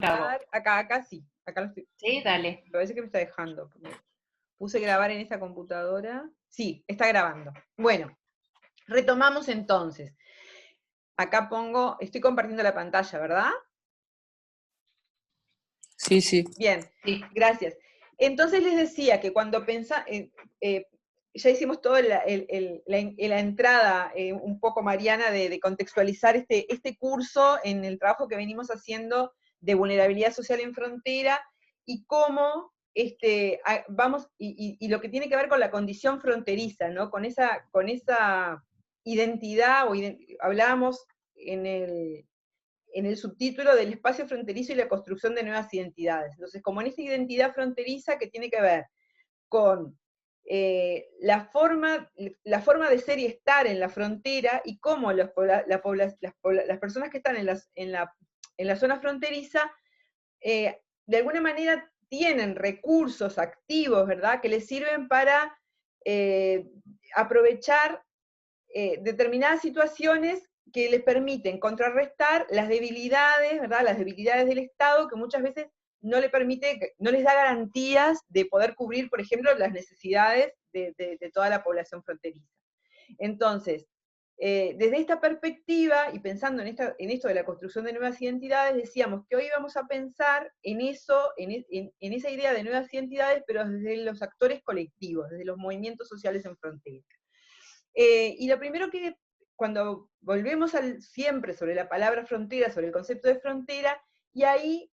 Grabo. Acá sí, acá lo estoy. Sí, dale. Me parece que me está dejando. Puse grabar en esta computadora. Sí, está grabando. Bueno, retomamos entonces. Acá pongo, estoy compartiendo la pantalla, ¿verdad? Sí, sí. Bien, Sí. gracias. Entonces les decía que cuando ya hicimos toda la entrada un poco, Mariana, de contextualizar este curso en el trabajo que venimos haciendo de vulnerabilidad social en frontera y cómo vamos, y lo que tiene que ver con la condición fronteriza, ¿no? Con esa identidad, hablábamos en el subtítulo del espacio fronterizo y la construcción de nuevas identidades. Entonces, como en esta identidad fronteriza que tiene que ver con la forma de ser y estar en la frontera y cómo las personas que están en la zona fronteriza, de alguna manera tienen recursos activos, ¿verdad?, que les sirven para aprovechar determinadas situaciones que les permiten contrarrestar las debilidades, ¿verdad? Las debilidades del Estado, que muchas veces no les da garantías de poder cubrir, por ejemplo, las necesidades de toda la población fronteriza. Entonces, desde esta perspectiva, y pensando en esto de la construcción de nuevas identidades, decíamos que hoy vamos a pensar en eso, en esa idea de nuevas identidades, pero desde los actores colectivos, desde los movimientos sociales en frontera. Y lo primero que, cuando volvemos siempre sobre la palabra frontera, sobre el concepto de frontera, y ahí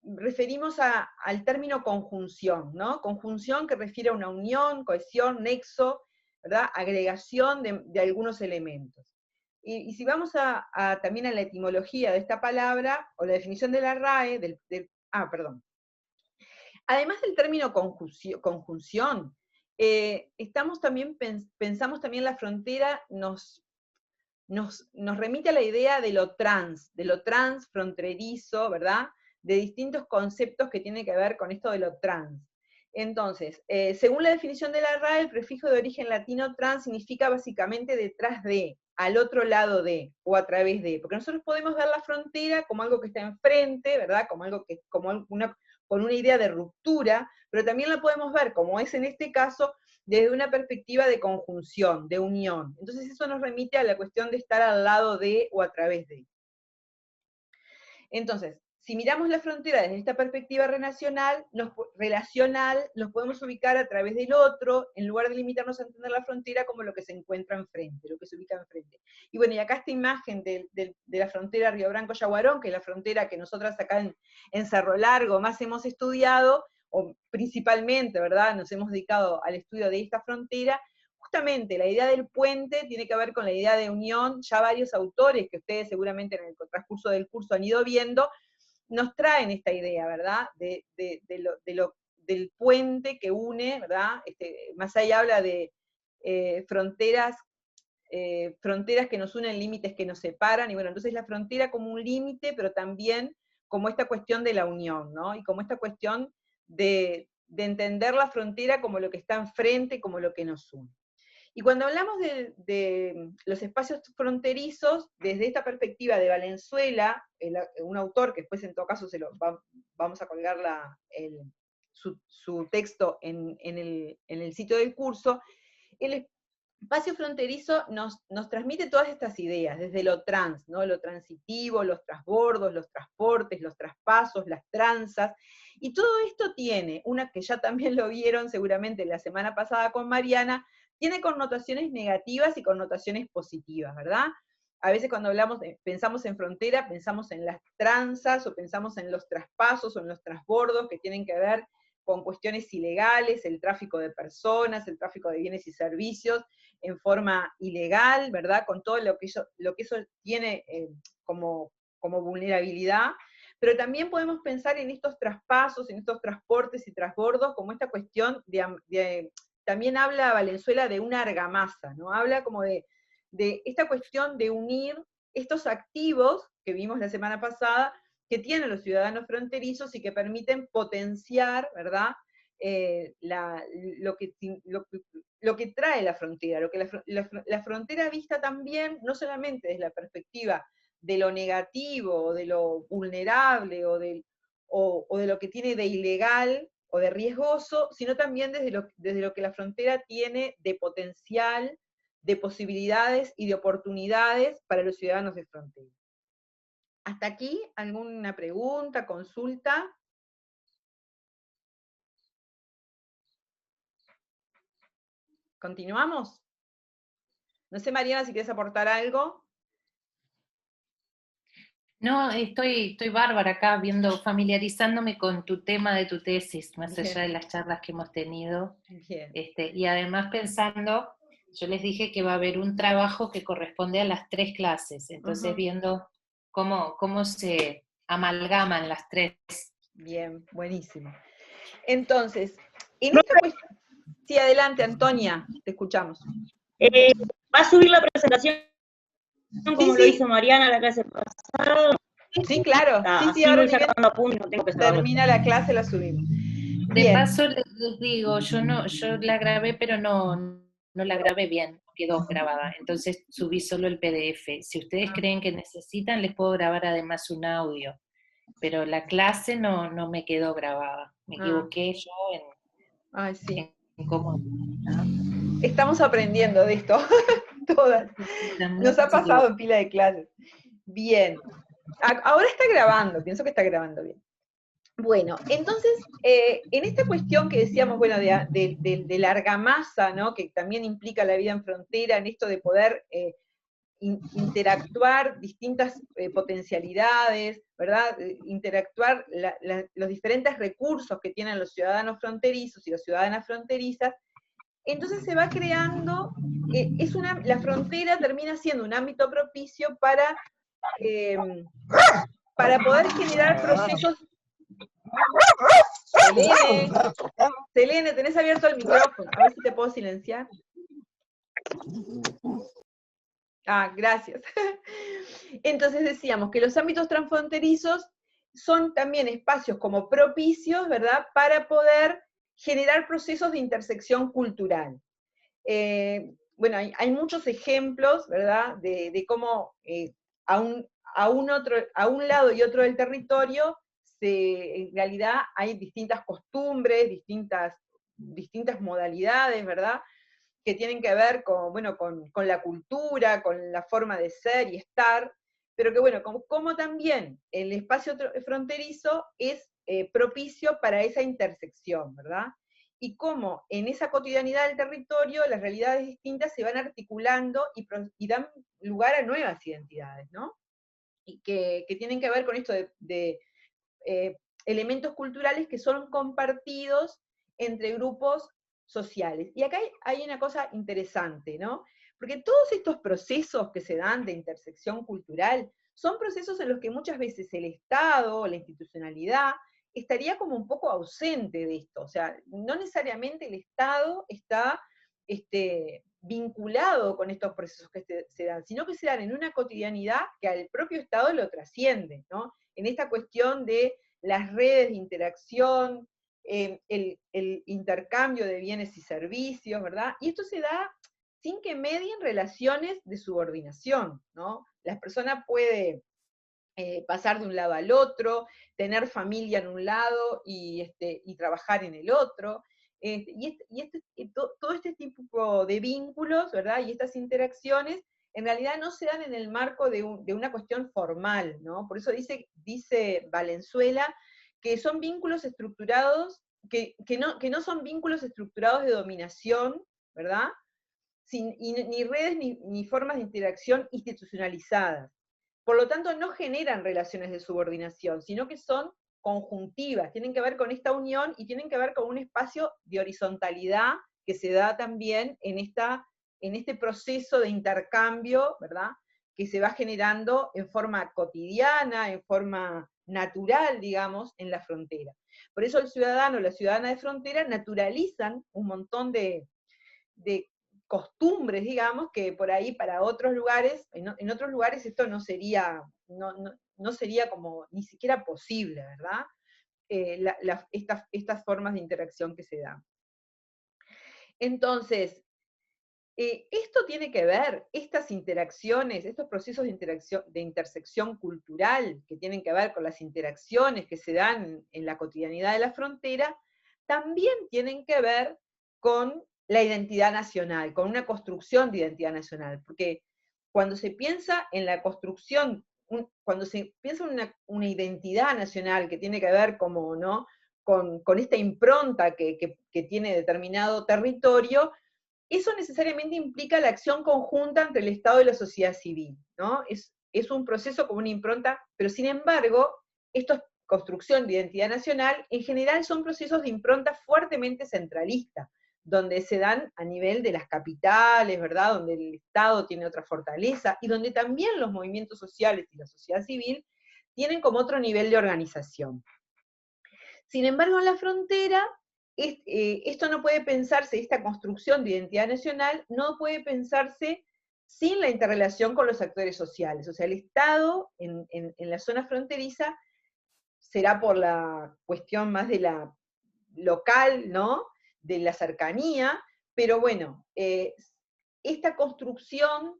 referimos al término conjunción, ¿no? Conjunción que refiere a una unión, cohesión, nexo, ¿verdad? Agregación de algunos elementos. Y si vamos también a la etimología de esta palabra, o la definición de la RAE, perdón. Además del término conjunción, pensamos también la frontera nos remite a la idea de lo transfronterizo, ¿verdad? De distintos conceptos que tienen que ver con esto de lo trans. Entonces, según la definición de la RAE, el prefijo de origen latino trans significa básicamente detrás de, al otro lado de, o a través de, porque nosotros podemos ver la frontera como algo que está enfrente, ¿verdad? Como algo que, con una idea de ruptura, pero también la podemos ver, como es en este caso, desde una perspectiva de conjunción, de unión. Entonces eso nos remite a la cuestión de estar al lado de o a través de. Entonces, si miramos la frontera desde esta perspectiva relacional, nos podemos ubicar a través del otro, en lugar de limitarnos a entender la frontera como lo que se encuentra enfrente, lo que se ubica enfrente. Y bueno, y acá esta imagen de la frontera Río Branco-Yaguarón, que es la frontera que nosotras acá en Cerro Largo más hemos estudiado, o principalmente, ¿verdad?, nos hemos dedicado al estudio de esta frontera. Justamente la idea del puente tiene que ver con la idea de unión. Ya varios autores que ustedes seguramente en el transcurso del curso han ido viendo, nos traen esta idea, ¿verdad?, del puente que une, ¿verdad? Masay habla de fronteras que nos unen, límites que nos separan, y bueno, entonces la frontera como un límite, pero también como esta cuestión de la unión, ¿no? Y como esta cuestión de entender la frontera como lo que está enfrente, como lo que nos une. Y cuando hablamos de los espacios fronterizos, desde esta perspectiva de Valenzuela, un autor que después en todo caso vamos a colgar su texto en el sitio del curso, el espacio fronterizo nos transmite todas estas ideas, desde lo trans, ¿no? Lo transitivo, los transbordos, los transportes, los traspasos, las tranzas, y todo esto tiene, una que ya también lo vieron seguramente la semana pasada con Mariana, tiene connotaciones negativas y connotaciones positivas, ¿verdad? A veces cuando pensamos en frontera, pensamos en las tranzas, o pensamos en los traspasos, o en los transbordos, que tienen que ver con cuestiones ilegales, el tráfico de personas, el tráfico de bienes y servicios, en forma ilegal, ¿verdad? Con todo lo que eso tiene como vulnerabilidad, pero también podemos pensar en estos traspasos, en estos transportes y transbordos, como esta cuestión también habla Valenzuela de una argamasa, ¿no? Habla como de esta cuestión de unir estos activos que vimos la semana pasada, que tienen los ciudadanos fronterizos y que permiten potenciar, ¿verdad?, lo que trae la frontera, lo que la frontera vista también, no solamente desde la perspectiva de lo negativo, o de lo vulnerable, o o de lo que tiene de ilegal o de riesgoso, sino también desde lo que la frontera tiene de potencial, de posibilidades y de oportunidades para los ciudadanos de frontera. ¿Hasta aquí alguna pregunta, consulta? ¿Continuamos? No sé, Mariana, si quieres aportar algo. No, estoy bárbara acá viendo, familiarizándome con tu tema de tu tesis, más Bien, allá de las charlas que hemos tenido. bien. Y además pensando, yo les dije que va a haber un trabajo que corresponde a las 3 clases, entonces Ujú. viendo cómo se amalgaman las 3. Bien, buenísimo. Entonces, en esta cuestión... Sí, adelante, Antonia, te escuchamos. ¿Va a subir la presentación Sí, como lo sí, hizo Mariana la clase pasada? sí, claro. Sí, sí, Así ahora voy ni bien sacando apuntes, no tengo que sacarlo. termina la clase, la subimos. De Bien, paso les digo, yo la grabé, pero no la grabé bien, no quedó grabada. Entonces subí solo el PDF. Si ustedes creen que necesitan, les puedo grabar además un audio. Pero la clase no me quedó grabada. Me equivoqué yo ay, sí. en cómo. Estamos aprendiendo de esto, todas. Nos ha Se pasado equivocó. en pila de clases. Bien. Ahora está grabando, pienso que está grabando bien. Bueno, entonces, en esta cuestión que decíamos, bueno, de la argamasa, ¿no? Que también implica la vida en frontera, en esto de poder interactuar distintas potencialidades, ¿verdad? Interactuar los diferentes recursos que tienen los ciudadanos fronterizos y las ciudadanas fronterizas. Entonces se va creando, la frontera termina siendo un ámbito propicio para poder generar procesos. Selene, tenés abierto el micrófono, a ver si te puedo silenciar. Ah, gracias. Entonces decíamos que los ámbitos transfronterizos son también espacios como propicios, ¿verdad?, para poder generar procesos de intersección cultural. Bueno, hay muchos ejemplos, ¿verdad?, de cómo a un lado y otro del territorio en realidad hay distintas costumbres, distintas modalidades, ¿verdad?, que tienen que ver con, bueno, con la cultura, con la forma de ser y estar, pero que bueno, como también el espacio fronterizo es propicio para esa intersección, ¿verdad? Y cómo en esa cotidianidad del territorio las realidades distintas se van articulando y dan lugar a nuevas identidades, ¿no? Y que tienen que ver con esto de elementos culturales que son compartidos entre grupos sociales. Y acá hay una cosa interesante, ¿no? Porque todos estos procesos que se dan de intersección cultural son procesos en los que muchas veces el Estado, la institucionalidad, estaría como un poco ausente de esto. O sea, no necesariamente el Estado está vinculado con estos procesos que se dan, sino que se dan en una cotidianidad que al propio Estado lo trasciende, ¿no? En esta cuestión de las redes de interacción, el intercambio de bienes y servicios, ¿verdad? Y esto se da sin que medien relaciones de subordinación, ¿no? La persona puede pasar de un lado al otro, tener familia en un lado y trabajar en el otro. Todo este tipo de vínculos, ¿verdad? Y estas interacciones, en realidad no se dan en el marco de una cuestión formal, ¿no? Por eso dice Valenzuela que son vínculos estructurados, que no son vínculos estructurados de dominación, ¿verdad? Ni redes ni formas de interacción institucionalizadas. Por lo tanto, no generan relaciones de subordinación, sino que son conjuntivas, tienen que ver con esta unión y tienen que ver con un espacio de horizontalidad que se da también en este proceso de intercambio, ¿verdad?, que se va generando en forma cotidiana, en forma natural, digamos, en la frontera. Por eso el ciudadano o la ciudadana de frontera naturalizan un montón de costumbres, digamos, que por ahí para otros lugares, en otros lugares esto no sería como ni siquiera posible, ¿verdad? Estas formas de interacción que se dan. Entonces, Esto tiene que ver, estas interacciones, estos procesos de interacción, de intersección cultural que tienen que ver con las interacciones que se dan en la cotidianidad de la frontera, también tienen que ver con la identidad nacional, con una construcción de identidad nacional, porque cuando se piensa en la construcción, cuando se piensa en una identidad nacional que tiene que ver como, ¿no? con esta impronta que tiene determinado territorio, eso necesariamente implica la acción conjunta entre el Estado y la sociedad civil, ¿no? Es un proceso como una impronta, pero sin embargo, esto es construcción de identidad nacional, en general son procesos de impronta fuertemente centralista, donde se dan a nivel de las capitales, ¿verdad? Donde el Estado tiene otra fortaleza, y donde también los movimientos sociales y la sociedad civil tienen como otro nivel de organización. Sin embargo, en la frontera, esto no puede pensarse, esta construcción de identidad nacional no puede pensarse sin la interrelación con los actores sociales. O sea, el Estado en la zona fronteriza será por la cuestión más de la local, ¿no? De la cercanía, pero bueno, esta construcción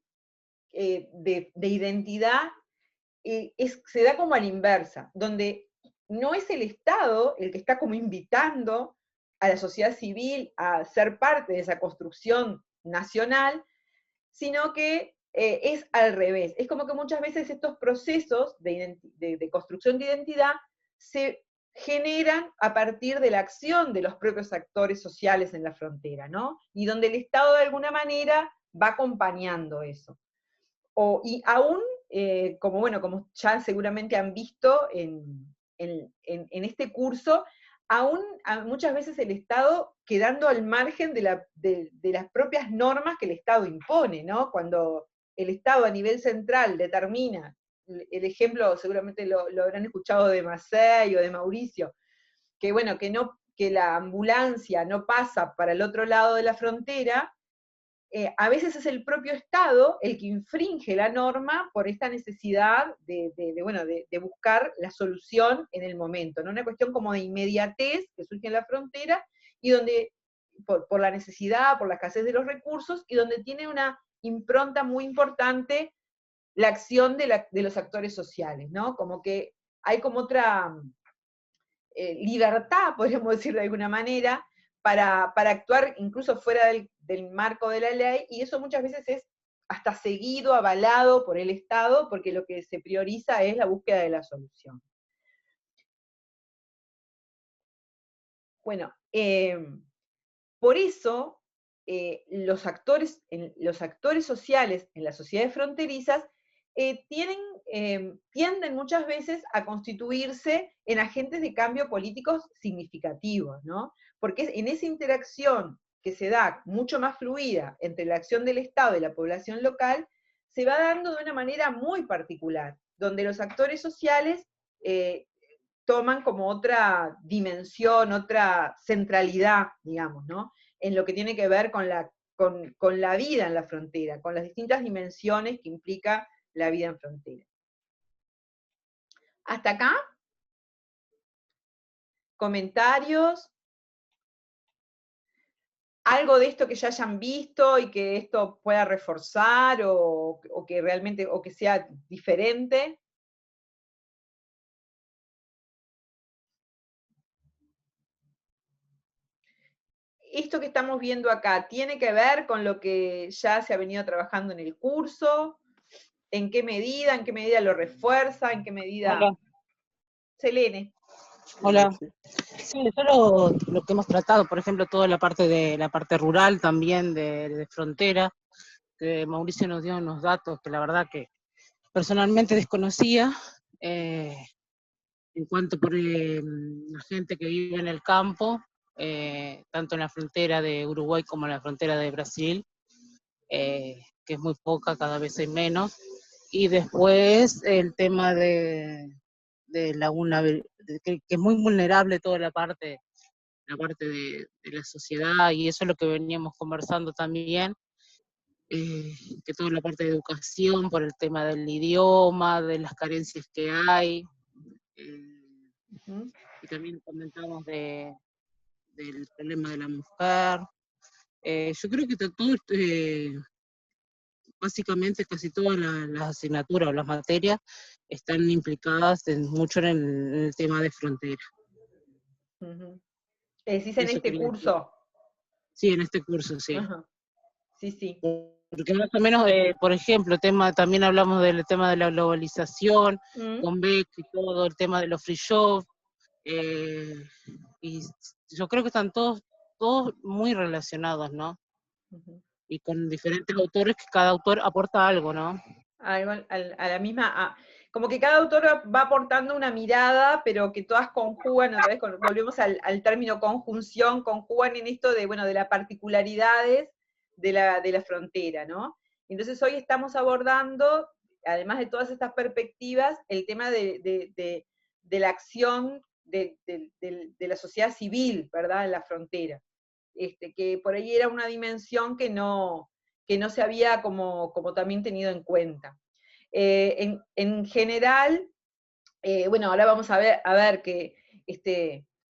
de identidad se da como a la inversa, donde no es el Estado el que está como invitando a la sociedad civil a ser parte de esa construcción nacional, sino que es al revés. Es como que muchas veces estos procesos de construcción de identidad se generan a partir de la acción de los propios actores sociales en la frontera, ¿no? Y donde el Estado de alguna manera va acompañando eso. Y aún, como bueno, como ya seguramente han visto en este curso, aún muchas veces el Estado quedando al margen de las propias normas que el Estado impone, ¿no? Cuando el Estado a nivel central determina, el ejemplo seguramente lo habrán escuchado de Macei o de Mauricio, que bueno, que la ambulancia no pasa para el otro lado de la frontera, a veces es el propio Estado el que infringe la norma por esta necesidad de buscar la solución en el momento, ¿no? Una cuestión como de inmediatez que surge en la frontera y donde, por la necesidad, por la escasez de los recursos, y donde tiene una impronta muy importante la acción de los actores sociales, ¿no? Como que hay como otra libertad, podríamos decir de alguna manera, para actuar incluso fuera del marco de la ley, y eso muchas veces es hasta seguido, avalado por el Estado, porque lo que se prioriza es la búsqueda de la solución. Bueno, por eso los actores sociales en las sociedades fronterizas tienden muchas veces a constituirse en agentes de cambio políticos significativos, ¿no? Porque en esa interacción que se da mucho más fluida entre la acción del Estado y la población local, se va dando de una manera muy particular, donde los actores sociales toman como otra dimensión, otra centralidad, digamos, ¿no? En lo que tiene que ver con la vida en la frontera, con las distintas dimensiones que implica la vida en frontera. ¿Hasta acá? ¿Comentarios? ¿Algo de esto que ya hayan visto y que esto pueda reforzar o que realmente, o que sea diferente? Esto que estamos viendo acá, ¿tiene que ver con lo que ya se ha venido trabajando en el curso? ¿En qué medida lo refuerza? ¿En qué medida? Hola. Selene. Hola. Sí, eso lo que hemos tratado, por ejemplo, toda la parte rural también, de frontera, que Mauricio nos dio unos datos que la verdad que personalmente desconocía, en cuanto por la gente que vive en el campo, tanto en la frontera de Uruguay como en la frontera de Brasil, que es muy poca, cada vez hay menos. Y después el tema de que es muy vulnerable toda la parte de la sociedad, y eso es lo que veníamos conversando también, que toda la parte de educación, por el tema del idioma, de las carencias que hay, y también comentamos del problema de la mujer, Yo creo que está todo, básicamente casi todas las asignaturas o las materias están implicadas mucho en el tema de frontera. Ujú. Decís en Eso este quería decir. curso. Sí, en este curso, sí. Ajá. Sí, sí. Porque más o menos, por ejemplo, también hablamos del tema de la globalización, Mm. con Beck y todo, el tema de los free shops, y yo creo que están todos muy relacionados, ¿no? Ujú. Y con diferentes autores, que cada autor aporta algo, ¿no? A la misma, como que cada autor va aportando una mirada, pero que todas conjugan, otra vez volvemos al término conjunción, conjugan en esto de, bueno, de las particularidades de la frontera, ¿no? Entonces hoy estamos abordando, además de todas estas perspectivas, el tema de la acción de la sociedad civil, ¿verdad?, en la frontera. Que por ahí era una dimensión que no se había como también tenido en cuenta. En general, bueno, ahora vamos a ver que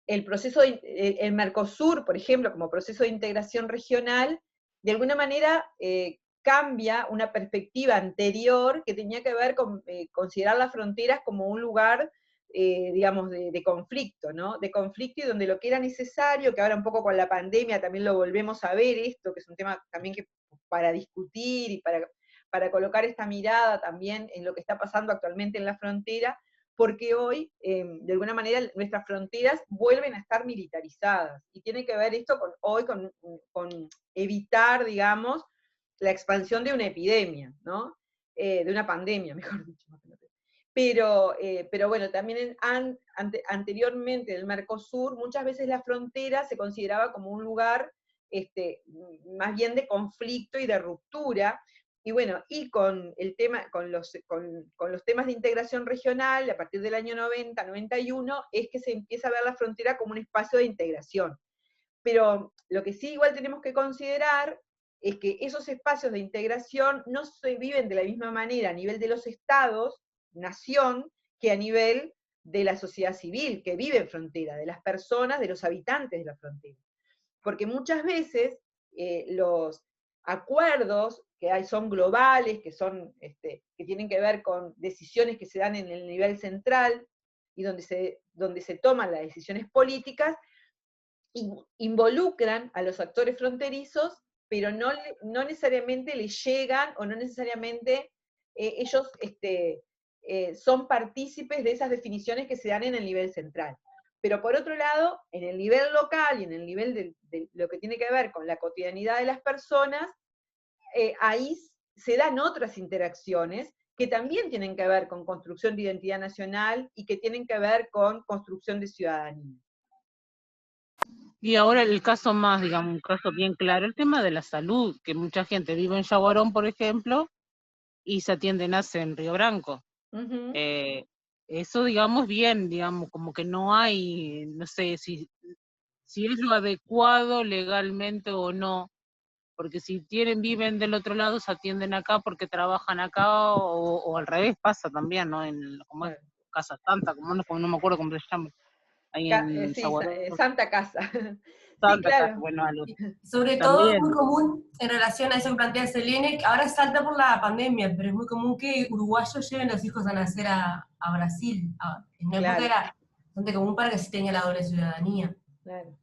el proceso, el Mercosur, por ejemplo, como proceso de integración regional, de alguna manera cambia una perspectiva anterior que tenía que ver con considerar las fronteras como un lugar, digamos, de conflicto, ¿no? De conflicto, y donde lo que era necesario, que ahora un poco con la pandemia también lo volvemos a ver esto, que es un tema también que para discutir y para colocar esta mirada también en lo que está pasando actualmente en la frontera, porque hoy, de alguna manera, nuestras fronteras vuelven a estar militarizadas, y tiene que ver esto con evitar, digamos, la expansión de una epidemia, ¿no? De una pandemia, mejor dicho. Pero bueno, también anteriormente en el Mercosur, muchas veces la frontera se consideraba como un lugar más bien de conflicto y de ruptura, y bueno, y con el tema, con los temas de integración regional, a partir del año 90, 91, es que se empieza a ver la frontera como un espacio de integración. Pero lo que sí igual tenemos que considerar es que esos espacios de integración no se viven de la misma manera a nivel de los estados, nación, que a nivel de la sociedad civil, que vive en frontera, de las personas, de los habitantes de la frontera. Porque muchas veces los acuerdos que hay son globales, que tienen que ver con decisiones que se dan en el nivel central, y donde se toman las decisiones políticas, involucran a los actores fronterizos, pero no necesariamente les llegan, o no necesariamente ellos son partícipes de esas definiciones que se dan en el nivel central. Pero por otro lado, en el nivel local y en el nivel de lo que tiene que ver con la cotidianidad de las personas, ahí se dan otras interacciones que también tienen que ver con construcción de identidad nacional y que tienen que ver con construcción de ciudadanía. Y ahora el caso más, digamos, un caso bien claro, el tema de la salud, que mucha gente vive en Yaguarón, por ejemplo, y se atiende nace en Río Branco. Uh-huh. Eso, digamos, bien, digamos, como que no hay, no sé si es lo adecuado legalmente o no, porque si viven del otro lado, se atienden acá porque trabajan acá, o al revés pasa también, ¿no? Como es Casa Santa, como no me acuerdo cómo se llama, ahí en Sí, Yaguarón. Santa Casa. Sí, Santa Casa, claro. bueno, algo. Sobre todo es muy común en relación a eso que plantea Selene, que ahora salta por la pandemia, pero es muy común que uruguayos lleven los hijos a nacer a Brasil. En una época era bastante común para que se tenga la doble ciudadanía. Claro.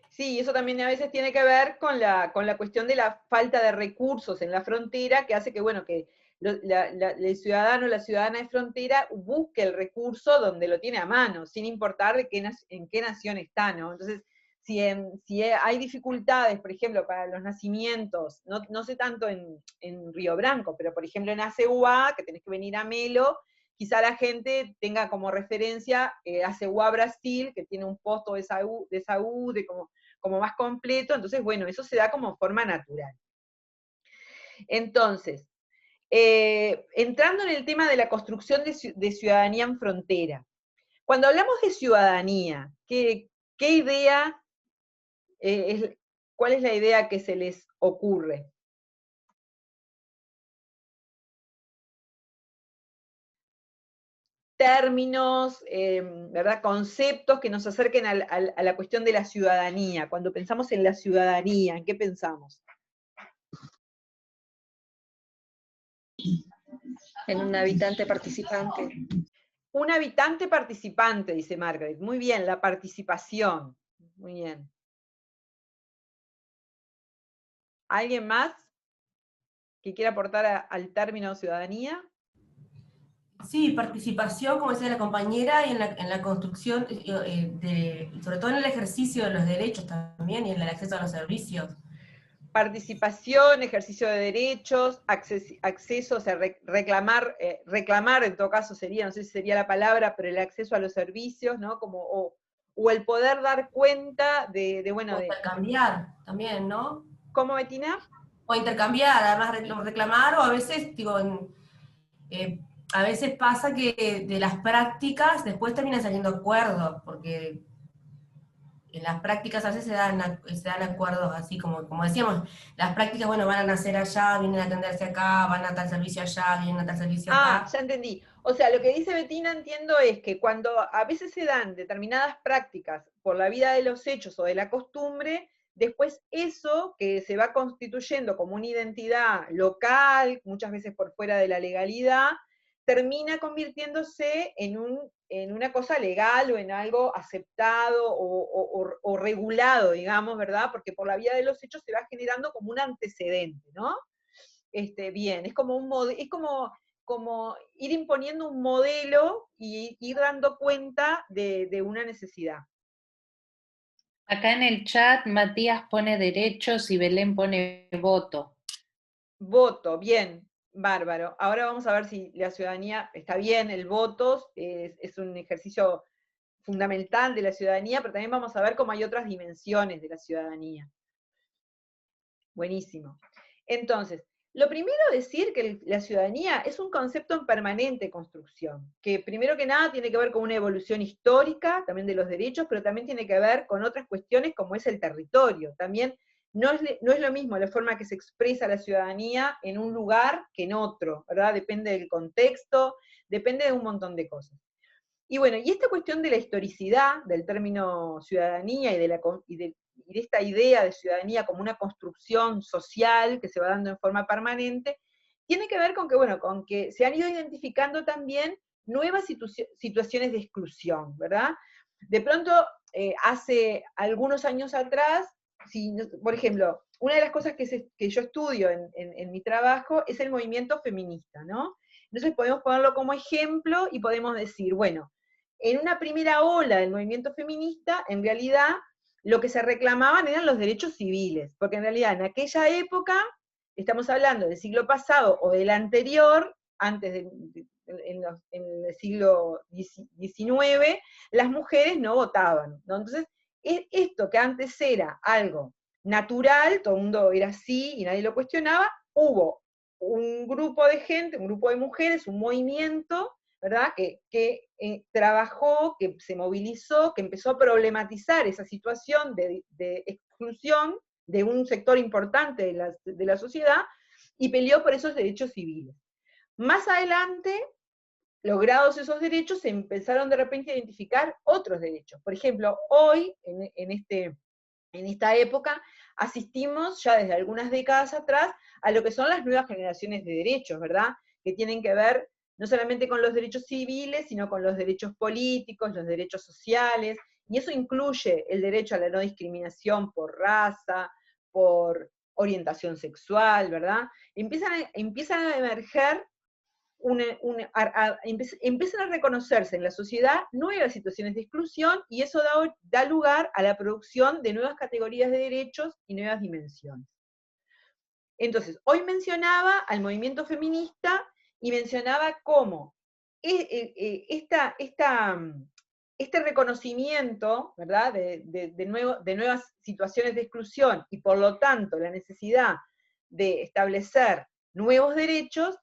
Sí, eso también a veces tiene que ver con la cuestión de la falta de recursos en la frontera, que hace que, bueno, que el ciudadano o la ciudadana de frontera busque el recurso donde lo tiene a mano, sin importar en qué nación está, ¿no? Entonces, si hay dificultades, por ejemplo, para los nacimientos, no sé tanto en Río Branco, pero por ejemplo en ACUA, que tenés que venir a Melo, quizá la gente tenga como referencia ACUA Brasil, que tiene un posto de salud como más completo, entonces, bueno, eso se da como forma natural. Entonces, entrando en el tema de la construcción de ciudadanía en frontera, cuando hablamos de ciudadanía, ¿qué idea cuál es la idea que se les ocurre? términos, ¿verdad? Conceptos que nos acerquen a la cuestión de la ciudadanía. Cuando pensamos en la ciudadanía, ¿en qué pensamos? En un habitante participante. Un habitante participante, dice Margaret. Muy bien, la participación. Muy bien. ¿Alguien más que quiera aportar al término ciudadanía? Sí, participación, como decía la compañera, y en la construcción, sobre todo en el ejercicio de los derechos también, y en el acceso a los servicios. Participación, ejercicio de derechos, acceso, o sea, reclamar en todo caso sería, no sé si sería la palabra, pero el acceso a los servicios, ¿no? O el poder dar cuenta bueno, o intercambiar también, ¿no? ¿Cómo, Betina? O intercambiar, además reclamar, o a veces, digo, a veces pasa que de las prácticas después terminan saliendo acuerdos, porque en las prácticas a veces se dan acuerdos así, como decíamos, las prácticas, bueno, van a nacer allá, vienen a atenderse acá, van a tal servicio allá, vienen a tal servicio acá. Ah, ya entendí. O sea, lo que dice Betina, entiendo, es que cuando a veces se dan determinadas prácticas por la vida de los hechos o de la costumbre, después eso que se va constituyendo como una identidad local, muchas veces por fuera de la legalidad, termina convirtiéndose en una cosa legal o en algo aceptado o regulado, digamos, ¿verdad? Porque por la vida de los hechos se va generando como un antecedente, ¿no? Bien, es como ir imponiendo un modelo y ir dando cuenta de una necesidad. Acá en el chat Matías pone derechos y Belén pone voto. Voto, bien, bárbaro. Ahora vamos a ver si la ciudadanía está bien, el voto es un ejercicio fundamental de la ciudadanía, pero también vamos a ver cómo hay otras dimensiones de la ciudadanía. Buenísimo. Entonces, lo primero decir que la ciudadanía es un concepto en permanente construcción, que primero que nada tiene que ver con una evolución histórica, también de los derechos, pero también tiene que ver con otras cuestiones como es el territorio. También no es lo mismo la forma que se expresa la ciudadanía en un lugar que en otro, ¿verdad? Depende del contexto, depende de un montón de cosas. Y bueno, y esta cuestión de la historicidad del término ciudadanía y de esta idea de ciudadanía como una construcción social que se va dando en forma permanente, tiene que ver con que, bueno, con que se han ido identificando también nuevas situaciones de exclusión, ¿verdad? De pronto, hace algunos años atrás, por ejemplo, una de las cosas que yo estudio en mi trabajo es el movimiento feminista, ¿no? Entonces podemos ponerlo como ejemplo y podemos decir, bueno, en una primera ola del movimiento feminista, en realidad, lo que se reclamaban eran los derechos civiles, porque en realidad en aquella época, estamos hablando del siglo pasado o del anterior, en el siglo XIX, las mujeres no votaban, ¿no? Entonces, esto que antes era algo natural, todo el mundo era así y nadie lo cuestionaba, hubo un grupo de gente, un grupo de mujeres, un movimiento, ¿verdad? Que trabajó, que se movilizó, que empezó a problematizar esa situación de exclusión de un sector importante de la sociedad y peleó por esos derechos civiles. Más adelante, logrados esos derechos, se empezaron de repente a identificar otros derechos. Por ejemplo, hoy, en esta época, asistimos ya desde algunas décadas atrás a lo que son las nuevas generaciones de derechos, ¿verdad? Que tienen que ver no solamente con los derechos civiles, sino con los derechos políticos, los derechos sociales, y eso incluye el derecho a la no discriminación por raza, por orientación sexual, ¿verdad? Empiezan a emerger empiezan a reconocerse en la sociedad nuevas situaciones de exclusión y eso da lugar a la producción de nuevas categorías de derechos y nuevas dimensiones. Entonces, hoy mencionaba al movimiento feminista y mencionaba cómo este reconocimiento, ¿verdad?, de nuevas situaciones de exclusión y por lo tanto la necesidad de establecer nuevos derechos,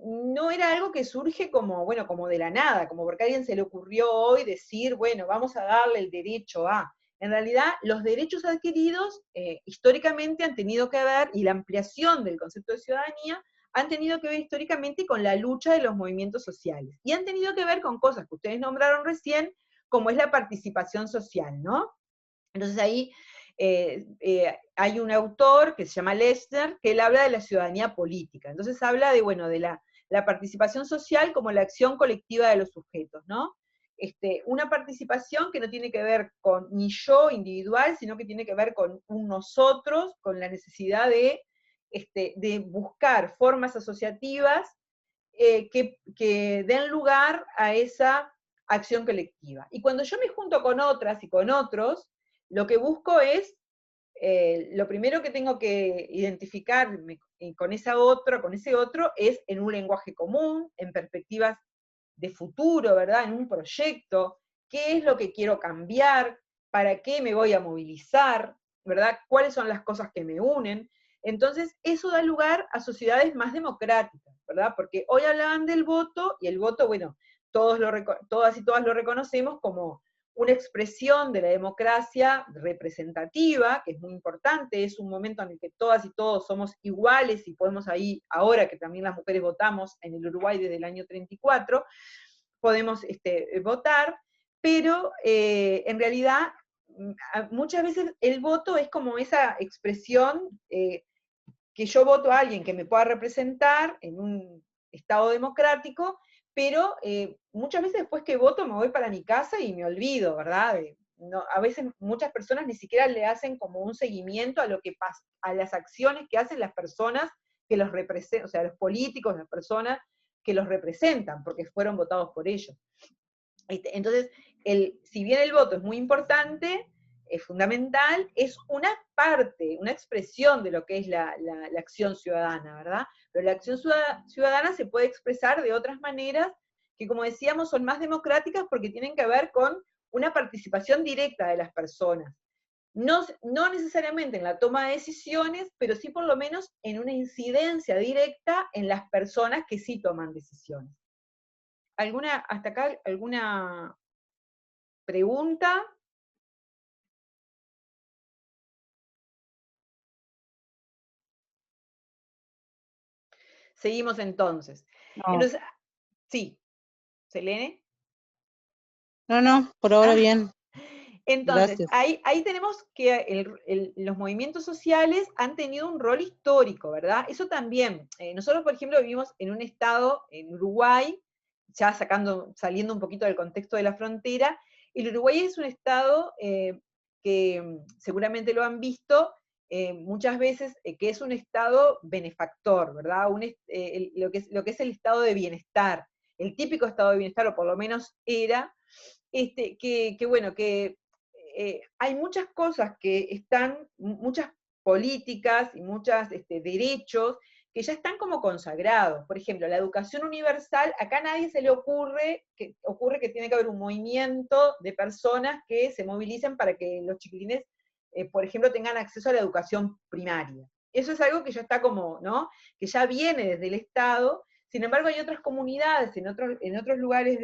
no era algo que surge como de la nada, como porque a alguien se le ocurrió hoy decir, bueno, vamos a darle el derecho a. En realidad, los derechos adquiridos históricamente han tenido que ver, y la ampliación del concepto de ciudadanía, han tenido que ver históricamente con la lucha de los movimientos sociales, y han tenido que ver con cosas que ustedes nombraron recién, como es la participación social, ¿no? Entonces ahí hay un autor que se llama Lechner, que él habla de la ciudadanía política. Entonces habla de, bueno, de la participación social como la acción colectiva de los sujetos, ¿no? Una participación que no tiene que ver con mi yo individual, sino que tiene que ver con un nosotros, con la necesidad de buscar formas asociativas que den lugar a esa acción colectiva. Y cuando yo me junto con otras y con otros, lo que busco es, lo primero que tengo que identificarme con esa otra, con ese otro, es en un lenguaje común, en perspectivas de futuro, ¿verdad? En un proyecto, qué es lo que quiero cambiar, para qué me voy a movilizar, ¿verdad? ¿Cuáles son las cosas que me unen? Entonces, eso da lugar a sociedades más democráticas, ¿verdad? Porque hoy hablaban del voto, y el voto, bueno, todas y todas lo reconocemos como una expresión de la democracia representativa, que es muy importante, es un momento en el que todas y todos somos iguales, y podemos ahí, ahora que también las mujeres votamos en el Uruguay desde el año 34, podemos votar, pero en realidad muchas veces el voto es como esa expresión que yo voto a alguien que me pueda representar en un Estado democrático, pero muchas veces después que voto me voy para mi casa y me olvido, ¿verdad? No, a veces muchas personas ni siquiera le hacen como un seguimiento a lo que pasa, a las acciones que hacen las personas que los representan, o sea, los políticos, las personas que los representan, porque fueron votados por ellos. Entonces, si bien el voto es muy importante, es fundamental, es una parte, una expresión de lo que es la acción ciudadana, ¿verdad? Pero la acción ciudadana se puede expresar de otras maneras que, como decíamos, son más democráticas porque tienen que ver con una participación directa de las personas. No necesariamente en la toma de decisiones, pero sí por lo menos en una incidencia directa en las personas que sí toman decisiones. ¿Hasta acá alguna pregunta? Seguimos entonces. No. Entonces, sí, ¿Selene? No, por ahora bien. Entonces, Gracias. ahí tenemos que los movimientos sociales han tenido un rol histórico, ¿verdad? Eso también. Nosotros, por ejemplo, vivimos en un estado, en Uruguay, ya saliendo un poquito del contexto de la frontera. El Uruguay es un estado que seguramente lo han visto muchas veces, que es un estado benefactor, ¿verdad? Lo que es el estado de bienestar, el típico estado de bienestar, o por lo menos era, bueno, que hay muchas cosas muchas políticas y muchos derechos que ya están como consagrados. Por ejemplo, la educación universal, acá a nadie se le ocurre que tiene que haber un movimiento de personas que se movilicen para que los chiquilines, por ejemplo, tengan acceso a la educación primaria. Eso es algo que ya está como, ¿no? Que ya viene desde el Estado. Sin embargo, hay otras comunidades en otros lugares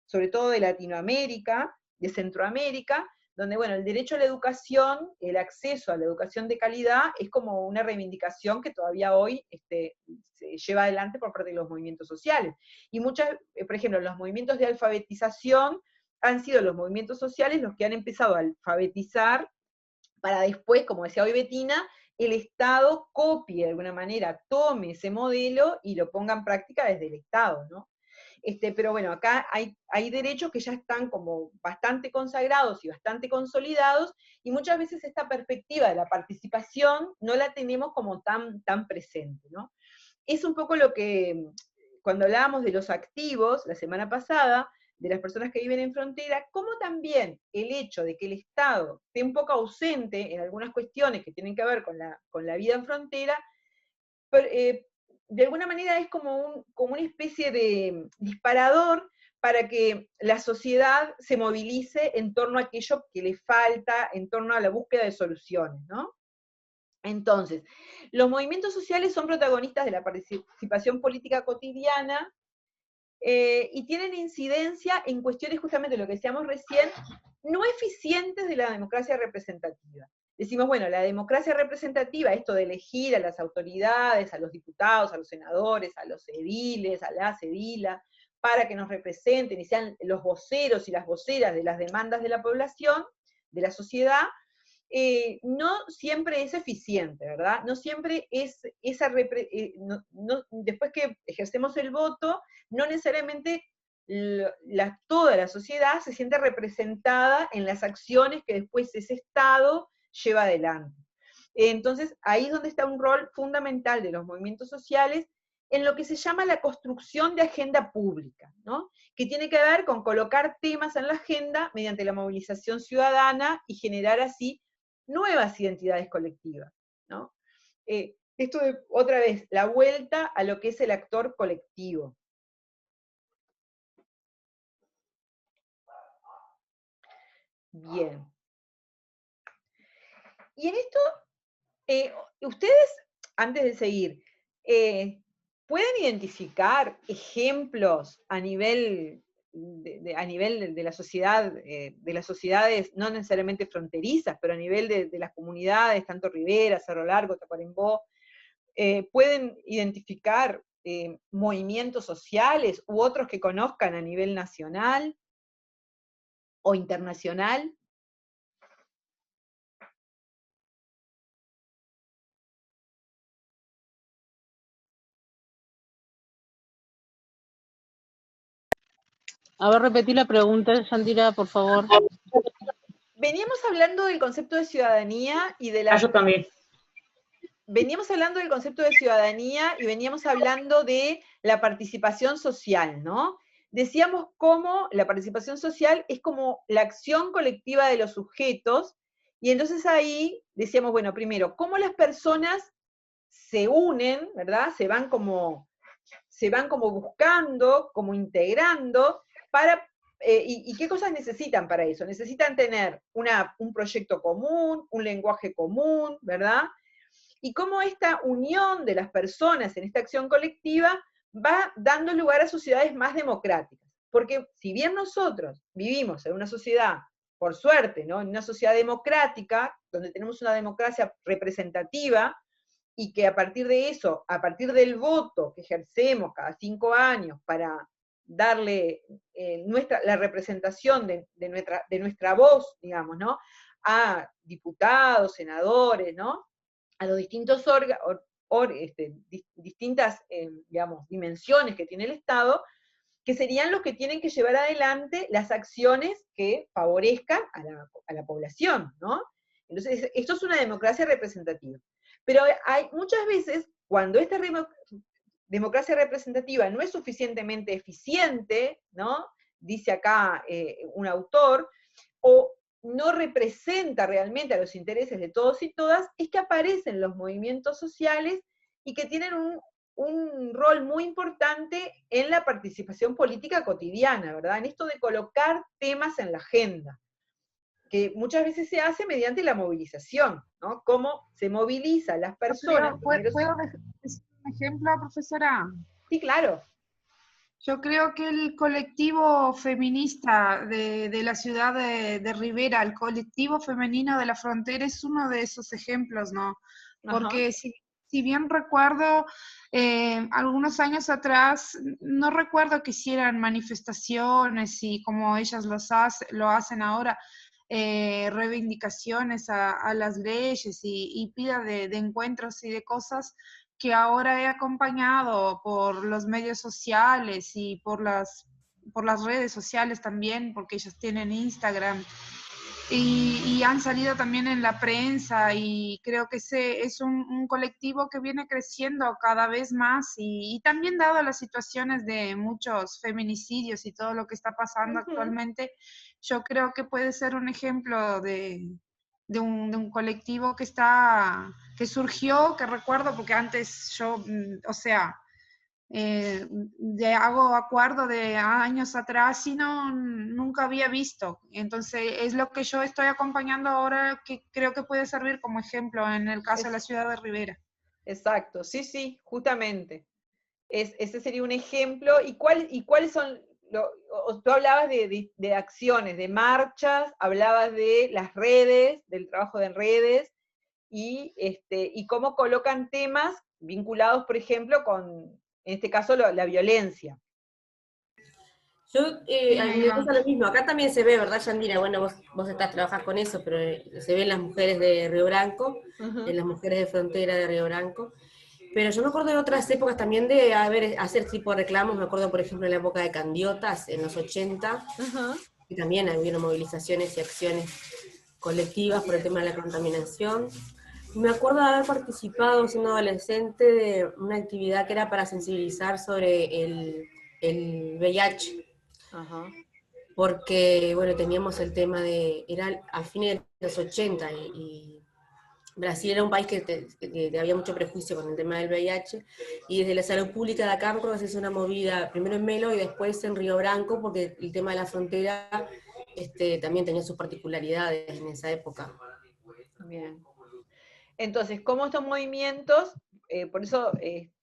sobre todo de Latinoamérica, de Centroamérica, donde, bueno, el derecho a la educación, el acceso a la educación de calidad, es como una reivindicación que todavía hoy se lleva adelante por parte de los movimientos sociales. Y por ejemplo, los movimientos de alfabetización han sido los movimientos sociales los que han empezado a alfabetizar para después, como decía hoy Betina, el Estado copie de alguna manera, tome ese modelo y lo ponga en práctica desde el Estado, ¿no? Pero bueno, acá hay derechos que ya están como bastante consagrados y bastante consolidados, y muchas veces esta perspectiva de la participación no la tenemos como tan presente, ¿no? Es un poco lo que, cuando hablábamos de los activos la semana pasada, de las personas que viven en frontera, como también el hecho de que el Estado esté un poco ausente en algunas cuestiones que tienen que ver con la vida en frontera, de alguna manera es como una especie de disparador para que la sociedad se movilice en torno a aquello que le falta, en torno a la búsqueda de soluciones, ¿no? Entonces, los movimientos sociales son protagonistas de la participación política cotidiana y tienen incidencia en cuestiones, justamente lo que decíamos recién, no eficientes de la democracia representativa. decimos, bueno, la democracia representativa, esto de elegir a las autoridades, a los diputados, a los senadores, a los ediles, a las edilas, para que nos representen y sean los voceros y las voceras de las demandas de la población, de la sociedad, no siempre es eficiente, ¿verdad? No siempre es después que ejercemos el voto, no necesariamente toda la sociedad se siente representada en las acciones que después ese Estado lleva adelante. Entonces, ahí es donde está un rol fundamental de los movimientos sociales, en lo que se llama la construcción de agenda pública, ¿no? Que tiene que ver con colocar temas en la agenda mediante la movilización ciudadana y generar así nuevas identidades colectivas, ¿no? Esto de, otra vez, la vuelta a lo que es el actor colectivo. Bien. Y en esto, ustedes, antes de seguir, ¿pueden identificar ejemplos a nivel de la sociedad, de las sociedades no necesariamente fronterizas, pero a nivel de las comunidades, tanto Rivera, Cerro Largo, Tacuarembó, pueden identificar movimientos sociales u otros que conozcan a nivel nacional o internacional? A ver, repetí la pregunta, Yandira, por favor. Veníamos hablando del concepto de ciudadanía y de la... Yo también. Veníamos hablando del concepto de ciudadanía y veníamos hablando de la participación social, ¿no? Decíamos cómo la participación social es como la acción colectiva de los sujetos, y entonces ahí decíamos, bueno, primero, cómo las personas se unen, ¿verdad? Se van como buscando, como integrando, para, y qué cosas necesitan para eso. Necesitan tener un proyecto común, un lenguaje común, ¿verdad? Y cómo esta unión de las personas en esta acción colectiva va dando lugar a sociedades más democráticas. Porque si bien nosotros vivimos en una sociedad, por suerte, ¿no? En una sociedad democrática, donde tenemos una democracia representativa, y que a partir de eso, a partir del voto que ejercemos cada 5 años para darle la representación de nuestra voz, digamos, ¿no? A diputados, senadores, ¿no? A los distintos distintas, digamos, dimensiones que tiene el Estado, que serían los que tienen que llevar adelante las acciones que favorezcan a la población, ¿no? Entonces, esto es una democracia representativa. Pero hay muchas veces, cuando esta democracia representativa no es suficientemente eficiente, ¿no? Dice acá un autor, o no representa realmente a los intereses de todos y todas, es que aparecen los movimientos sociales y que tienen un rol muy importante en la participación política cotidiana, ¿verdad? En esto de colocar temas en la agenda, que muchas veces se hace mediante la movilización, ¿no? Cómo se movilizan las personas. ¿Puedo decir un ejemplo, profesora? Sí, claro. Yo creo que el colectivo feminista de la ciudad de Rivera, el colectivo femenino de la frontera, es uno de esos ejemplos, ¿no? Porque si bien recuerdo, algunos años atrás, no recuerdo que hicieran manifestaciones y como ellas lo hacen ahora, reivindicaciones a las leyes y pida de encuentros y de cosas que ahora he acompañado por los medios sociales y por las redes sociales también, porque ellas tienen Instagram, y han salido también en la prensa, y creo que ese es un colectivo que viene creciendo cada vez más, y también dado las situaciones de muchos feminicidios y todo lo que está pasando actualmente, yo creo que puede ser un ejemplo de un colectivo que surgió, que recuerdo, porque antes yo, o sea, hago acuerdo de años atrás y nunca había visto. Entonces es lo que yo estoy acompañando ahora, que creo que puede servir como ejemplo en el caso de la ciudad de Rivera. Exacto, sí, justamente. Ese sería un ejemplo. ¿Y cuáles son? Tú hablabas de acciones, de marchas, hablabas de las redes, del trabajo de redes, y cómo colocan temas vinculados, por ejemplo, con, en este caso, la violencia. Yo, a mí me pasa lo mismo, acá también se ve, ¿verdad, Yandira? Bueno, vos trabajás con eso, pero se ven las mujeres de Río Branco, en las mujeres de frontera de Río Branco, pero yo me acuerdo de otras épocas también de hacer tipo de reclamos, me acuerdo, por ejemplo, en la época de Candiotas, en los 80, y también hubieron movilizaciones y acciones colectivas por el tema de la contaminación. Me acuerdo de haber participado siendo adolescente de una actividad que era para sensibilizar sobre el VIH. Porque, bueno, teníamos el tema de, era a fines de los 80 y Brasil era un país que había mucho prejuicio con el tema del VIH, y desde la salud pública de acá me acuerdo que se hizo una movida, primero en Melo y después en Río Branco, porque el tema de la frontera también tenía sus particularidades en esa época. Bien. Entonces, como estos movimientos, por eso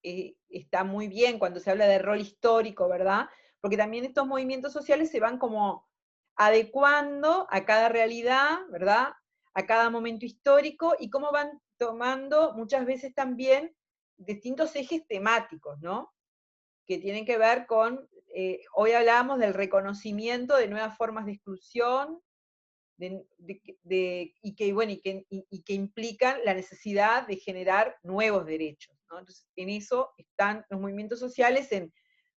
está muy bien cuando se habla de rol histórico, ¿verdad? Porque también estos movimientos sociales se van como adecuando a cada realidad, ¿verdad? A cada momento histórico, y cómo van tomando muchas veces también distintos ejes temáticos, ¿no? Que tienen que ver con, hoy hablábamos del reconocimiento de nuevas formas de exclusión, y que implican la necesidad de generar nuevos derechos, ¿no? Entonces, en eso están los movimientos sociales, en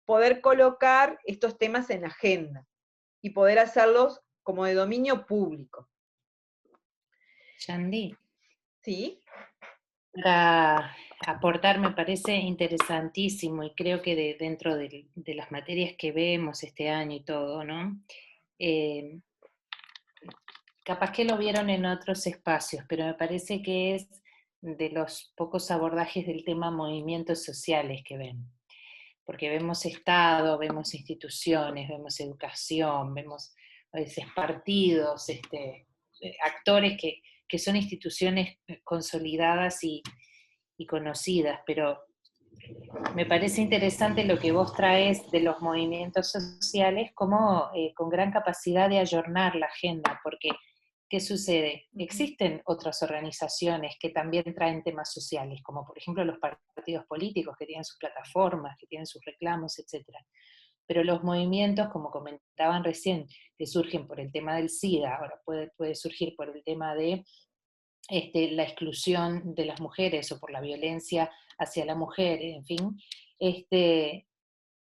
poder colocar estos temas en agenda, y poder hacerlos como de dominio público. Yandi. ¿Sí? Para aportar, me parece interesantísimo, y creo que dentro de las materias que vemos este año y todo, ¿no? Capaz que lo vieron en otros espacios, pero me parece que es de los pocos abordajes del tema movimientos sociales que ven. Porque vemos Estado, vemos instituciones, vemos educación, vemos a veces partidos, actores que son instituciones consolidadas y conocidas, pero me parece interesante lo que vos traes de los movimientos sociales, como con gran capacidad de ayornar la agenda, porque ¿qué sucede? Existen otras organizaciones que también traen temas sociales, como por ejemplo los partidos políticos que tienen sus plataformas, que tienen sus reclamos, etc. Pero los movimientos, como comentaban recién, que surgen por el tema del SIDA, ahora puede surgir por el tema de la exclusión de las mujeres o por la violencia hacia la mujer, en fin,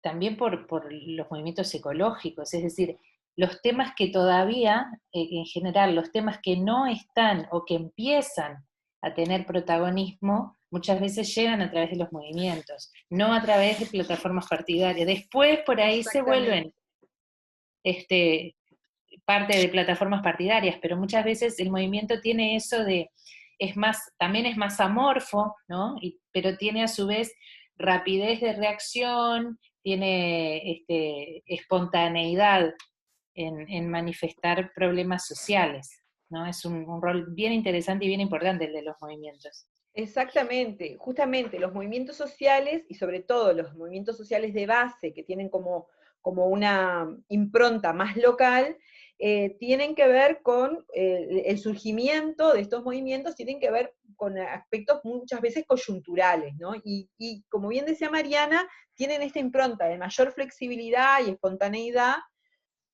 también por los movimientos ecológicos, es decir, los temas que todavía, en general, los temas que no están o que empiezan a tener protagonismo, muchas veces llegan a través de los movimientos, no a través de plataformas partidarias. Después por ahí se vuelven parte de plataformas partidarias, pero muchas veces el movimiento tiene eso de, también es más amorfo, ¿no? Pero tiene a su vez rapidez de reacción, tiene espontaneidad en manifestar problemas sociales, ¿no? Es un rol bien interesante y bien importante el de los movimientos. Exactamente, justamente los movimientos sociales, y sobre todo los movimientos sociales de base, que tienen como una impronta más local, tienen que ver con el surgimiento de estos movimientos, tienen que ver con aspectos muchas veces coyunturales, ¿no? Y como bien decía Mariana, tienen esta impronta de mayor flexibilidad y espontaneidad,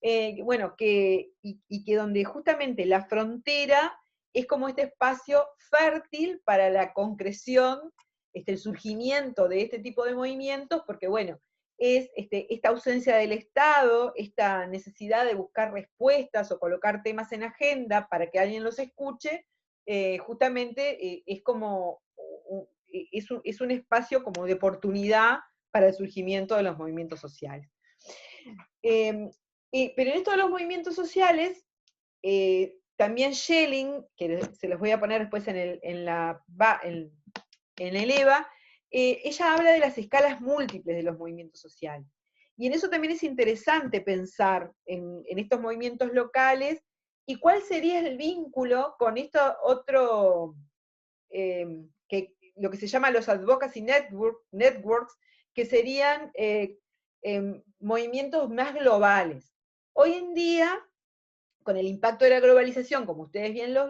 que donde justamente la frontera es como este espacio fértil para la concreción, el surgimiento de este tipo de movimientos, porque bueno, es esta ausencia del Estado, esta necesidad de buscar respuestas o colocar temas en agenda para que alguien los escuche, justamente es como, es un espacio como de oportunidad para el surgimiento de los movimientos sociales. Pero en esto de los movimientos sociales, también Schelling, que se los voy a poner después en el EVA, ella habla de las escalas múltiples de los movimientos sociales. Y en eso también es interesante pensar en estos movimientos locales, y cuál sería el vínculo con esto otro, lo que se llama los advocacy networks, que serían movimientos más globales. Hoy en día, con el impacto de la globalización, como ustedes bien lo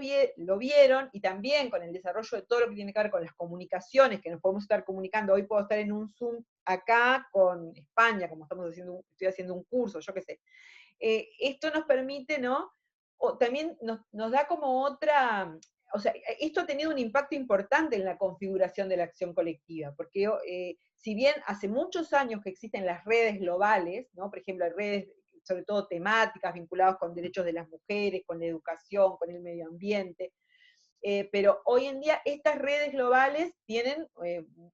vieron, y también con el desarrollo de todo lo que tiene que ver con las comunicaciones, que nos podemos estar comunicando, hoy puedo estar en un Zoom acá con España, como estoy haciendo un curso, yo qué sé. Esto nos permite, ¿no? O también nos da como otra, o sea, esto ha tenido un impacto importante en la configuración de la acción colectiva, porque si bien hace muchos años que existen las redes globales, ¿no? Por ejemplo, hay redes sobre todo temáticas vinculadas con derechos de las mujeres, con la educación, con el medio ambiente, pero hoy en día estas redes globales tienen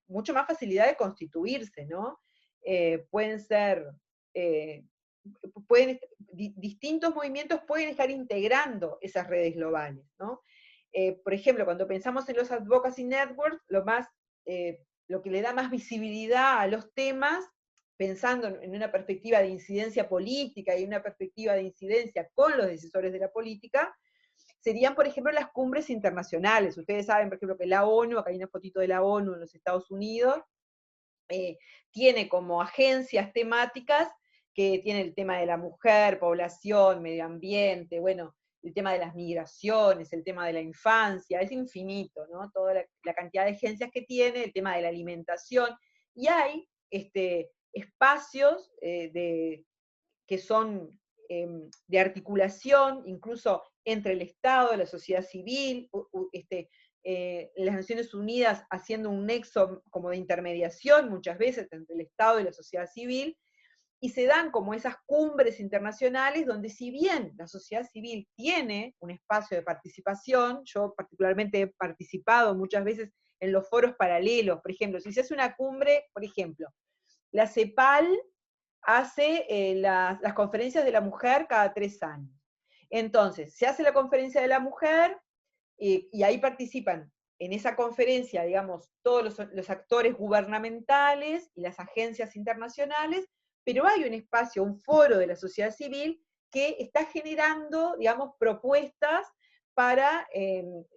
mucho más facilidad de constituirse, ¿no? Pueden ser, distintos movimientos pueden estar integrando esas redes globales, ¿no? Por ejemplo, cuando pensamos en los advocacy networks, lo que le da más visibilidad a los temas, pensando en una perspectiva de incidencia política y una perspectiva de incidencia con los decisores de la política, serían, por ejemplo, las cumbres internacionales. Ustedes saben, por ejemplo, que la ONU, acá hay una fotito de la ONU en los Estados Unidos, tiene como agencias temáticas que tiene el tema de la mujer, población, medio ambiente, bueno, el tema de las migraciones, el tema de la infancia, es infinito, ¿no? Toda la cantidad de agencias que tiene, el tema de la alimentación, y hay espacios que son de articulación, incluso entre el Estado, la sociedad civil, las Naciones Unidas haciendo un nexo como de intermediación muchas veces entre el Estado y la sociedad civil, y se dan como esas cumbres internacionales donde si bien la sociedad civil tiene un espacio de participación, yo particularmente he participado muchas veces en los foros paralelos, por ejemplo, si se hace una cumbre, por ejemplo, la CEPAL hace las conferencias de la mujer cada 3 años. Entonces, se hace la conferencia de la mujer, y ahí participan en esa conferencia, digamos, todos los actores gubernamentales y las agencias internacionales, pero hay un espacio, un foro de la sociedad civil que está generando, digamos, propuestas para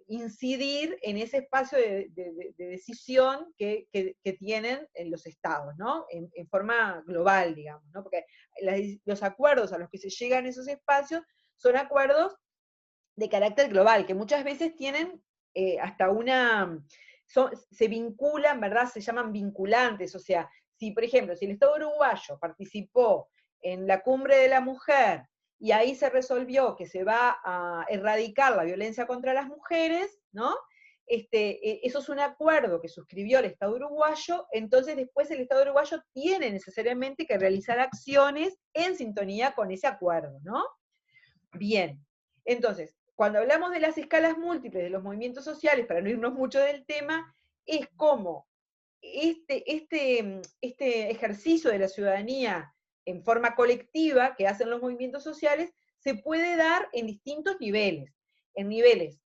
incidir en ese espacio de decisión que tienen en los estados, ¿no? En forma global, digamos, ¿no? Porque los acuerdos a los que se llegan en esos espacios son acuerdos de carácter global, que muchas veces tienen hasta se vinculan, ¿verdad? Se llaman vinculantes, o sea, si por ejemplo, si el Estado uruguayo participó en la cumbre de la mujer, y ahí se resolvió que se va a erradicar la violencia contra las mujeres, ¿no? Eso es un acuerdo que suscribió el Estado uruguayo, entonces después el Estado uruguayo tiene necesariamente que realizar acciones en sintonía con ese acuerdo, ¿no? Bien, entonces, cuando hablamos de las escalas múltiples de los movimientos sociales, para no irnos mucho del tema, es como este ejercicio de la ciudadanía en forma colectiva que hacen los movimientos sociales se puede dar en distintos niveles, en niveles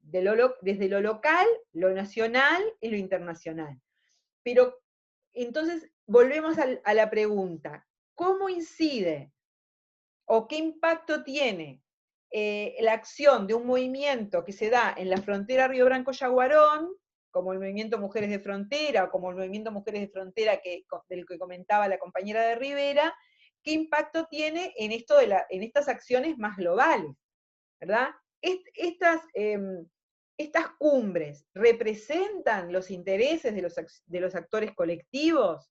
desde lo local, lo nacional y lo internacional. Pero entonces volvemos a la pregunta, ¿cómo incide o qué impacto tiene la acción de un movimiento que se da en la frontera Río Branco-Yaguarón, como el movimiento Mujeres de Frontera, o como el movimiento Mujeres de Frontera del que comentaba la compañera de Rivera, qué impacto tiene en estas acciones más globales, ¿verdad? Estas cumbres representan los intereses de los actores colectivos.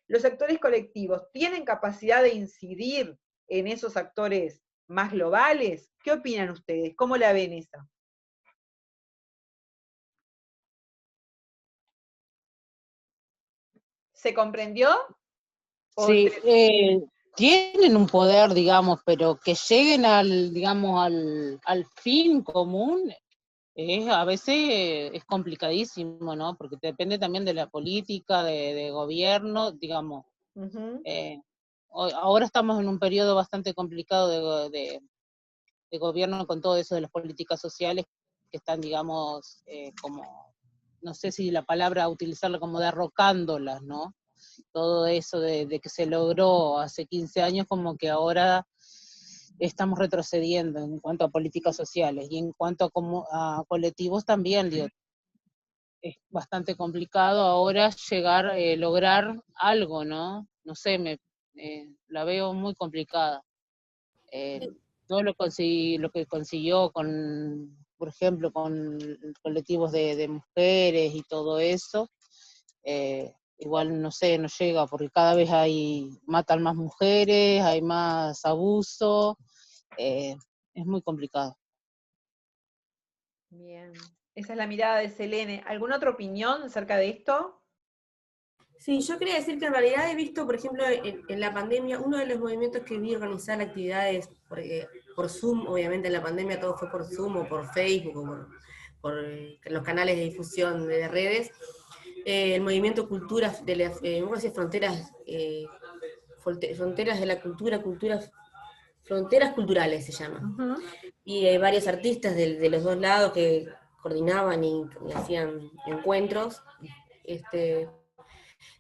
Los actores colectivos tienen capacidad de incidir en esos actores más globales. ¿Qué opinan ustedes? ¿Cómo la ven esa? ¿Se comprendió? Sí, tienen un poder, digamos, pero que lleguen digamos, al fin común, a veces es complicadísimo, ¿no? Porque depende también de la política, de gobierno, digamos. Ahora estamos en un periodo bastante complicado de gobierno con todo eso de las políticas sociales que están, digamos, como, no sé si la palabra utilizarla como derrocándolas, ¿no? Todo eso de que se logró hace 15 años, como que ahora estamos retrocediendo en cuanto a políticas sociales, y en cuanto a colectivos también, digo, es bastante complicado ahora lograr algo, ¿no? No sé, la veo muy complicada. todo lo que consiguió con, por ejemplo, con colectivos de mujeres y todo eso, igual no sé, no llega, porque cada vez matan más mujeres, hay más abuso, es muy complicado. Bien, esa es la mirada de Selene. ¿Alguna otra opinión acerca de esto? Sí, yo quería decir que en realidad he visto, por ejemplo, en la pandemia, uno de los movimientos que vi organizar actividades por Zoom, obviamente en la pandemia todo fue por Zoom o por Facebook o por los canales de difusión de redes, el movimiento Cultura, no sé si Fronteras, Fronteras de la Cultura, Fronteras Culturales se llama. Uh-huh. Y hay varios artistas de los dos lados que coordinaban y hacían encuentros.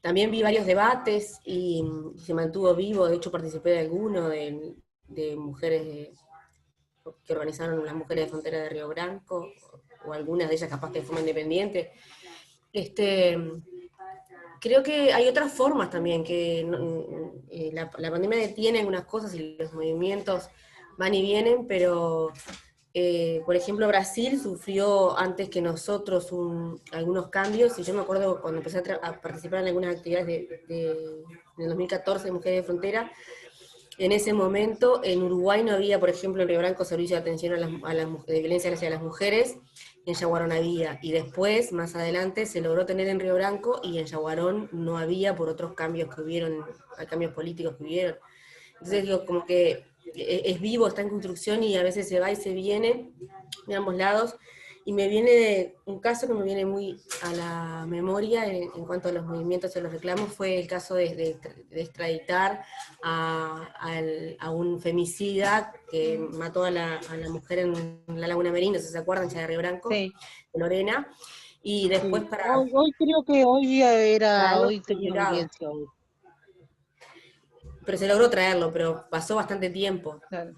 También vi varios debates y se mantuvo vivo, de hecho participé de alguno de mujeres que organizaron las mujeres de Frontera de Río Branco, o algunas de ellas capaz que de forma independiente. Creo que hay otras formas también, que la pandemia detiene algunas cosas y los movimientos van y vienen, pero por ejemplo, Brasil sufrió antes que nosotros algunos cambios, y yo me acuerdo cuando empecé a participar en algunas actividades del 2014 de Mujeres de Frontera, en ese momento en Uruguay no había, por ejemplo, en Río Branco servicio de atención de violencia hacia las mujeres, y en Yaguarón había, y después, más adelante, se logró tener en Río Branco, y en Yaguarón no había por otros cambios que hubieron, cambios políticos que hubieron. Entonces digo, como que es vivo, está en construcción y a veces se va y se viene de ambos lados. Y me viene un caso que me viene muy a la memoria en cuanto a los movimientos y a los reclamos, fue el caso de extraditar a un femicida que mató a la mujer en la Laguna Merino, ¿se acuerdan? Ya de Río Branco, Sí. Lorena. Y después Sí. para... Hoy creo que hoy tenía audiencia hoy. Pero se logró traerlo, pero pasó bastante tiempo. Claro.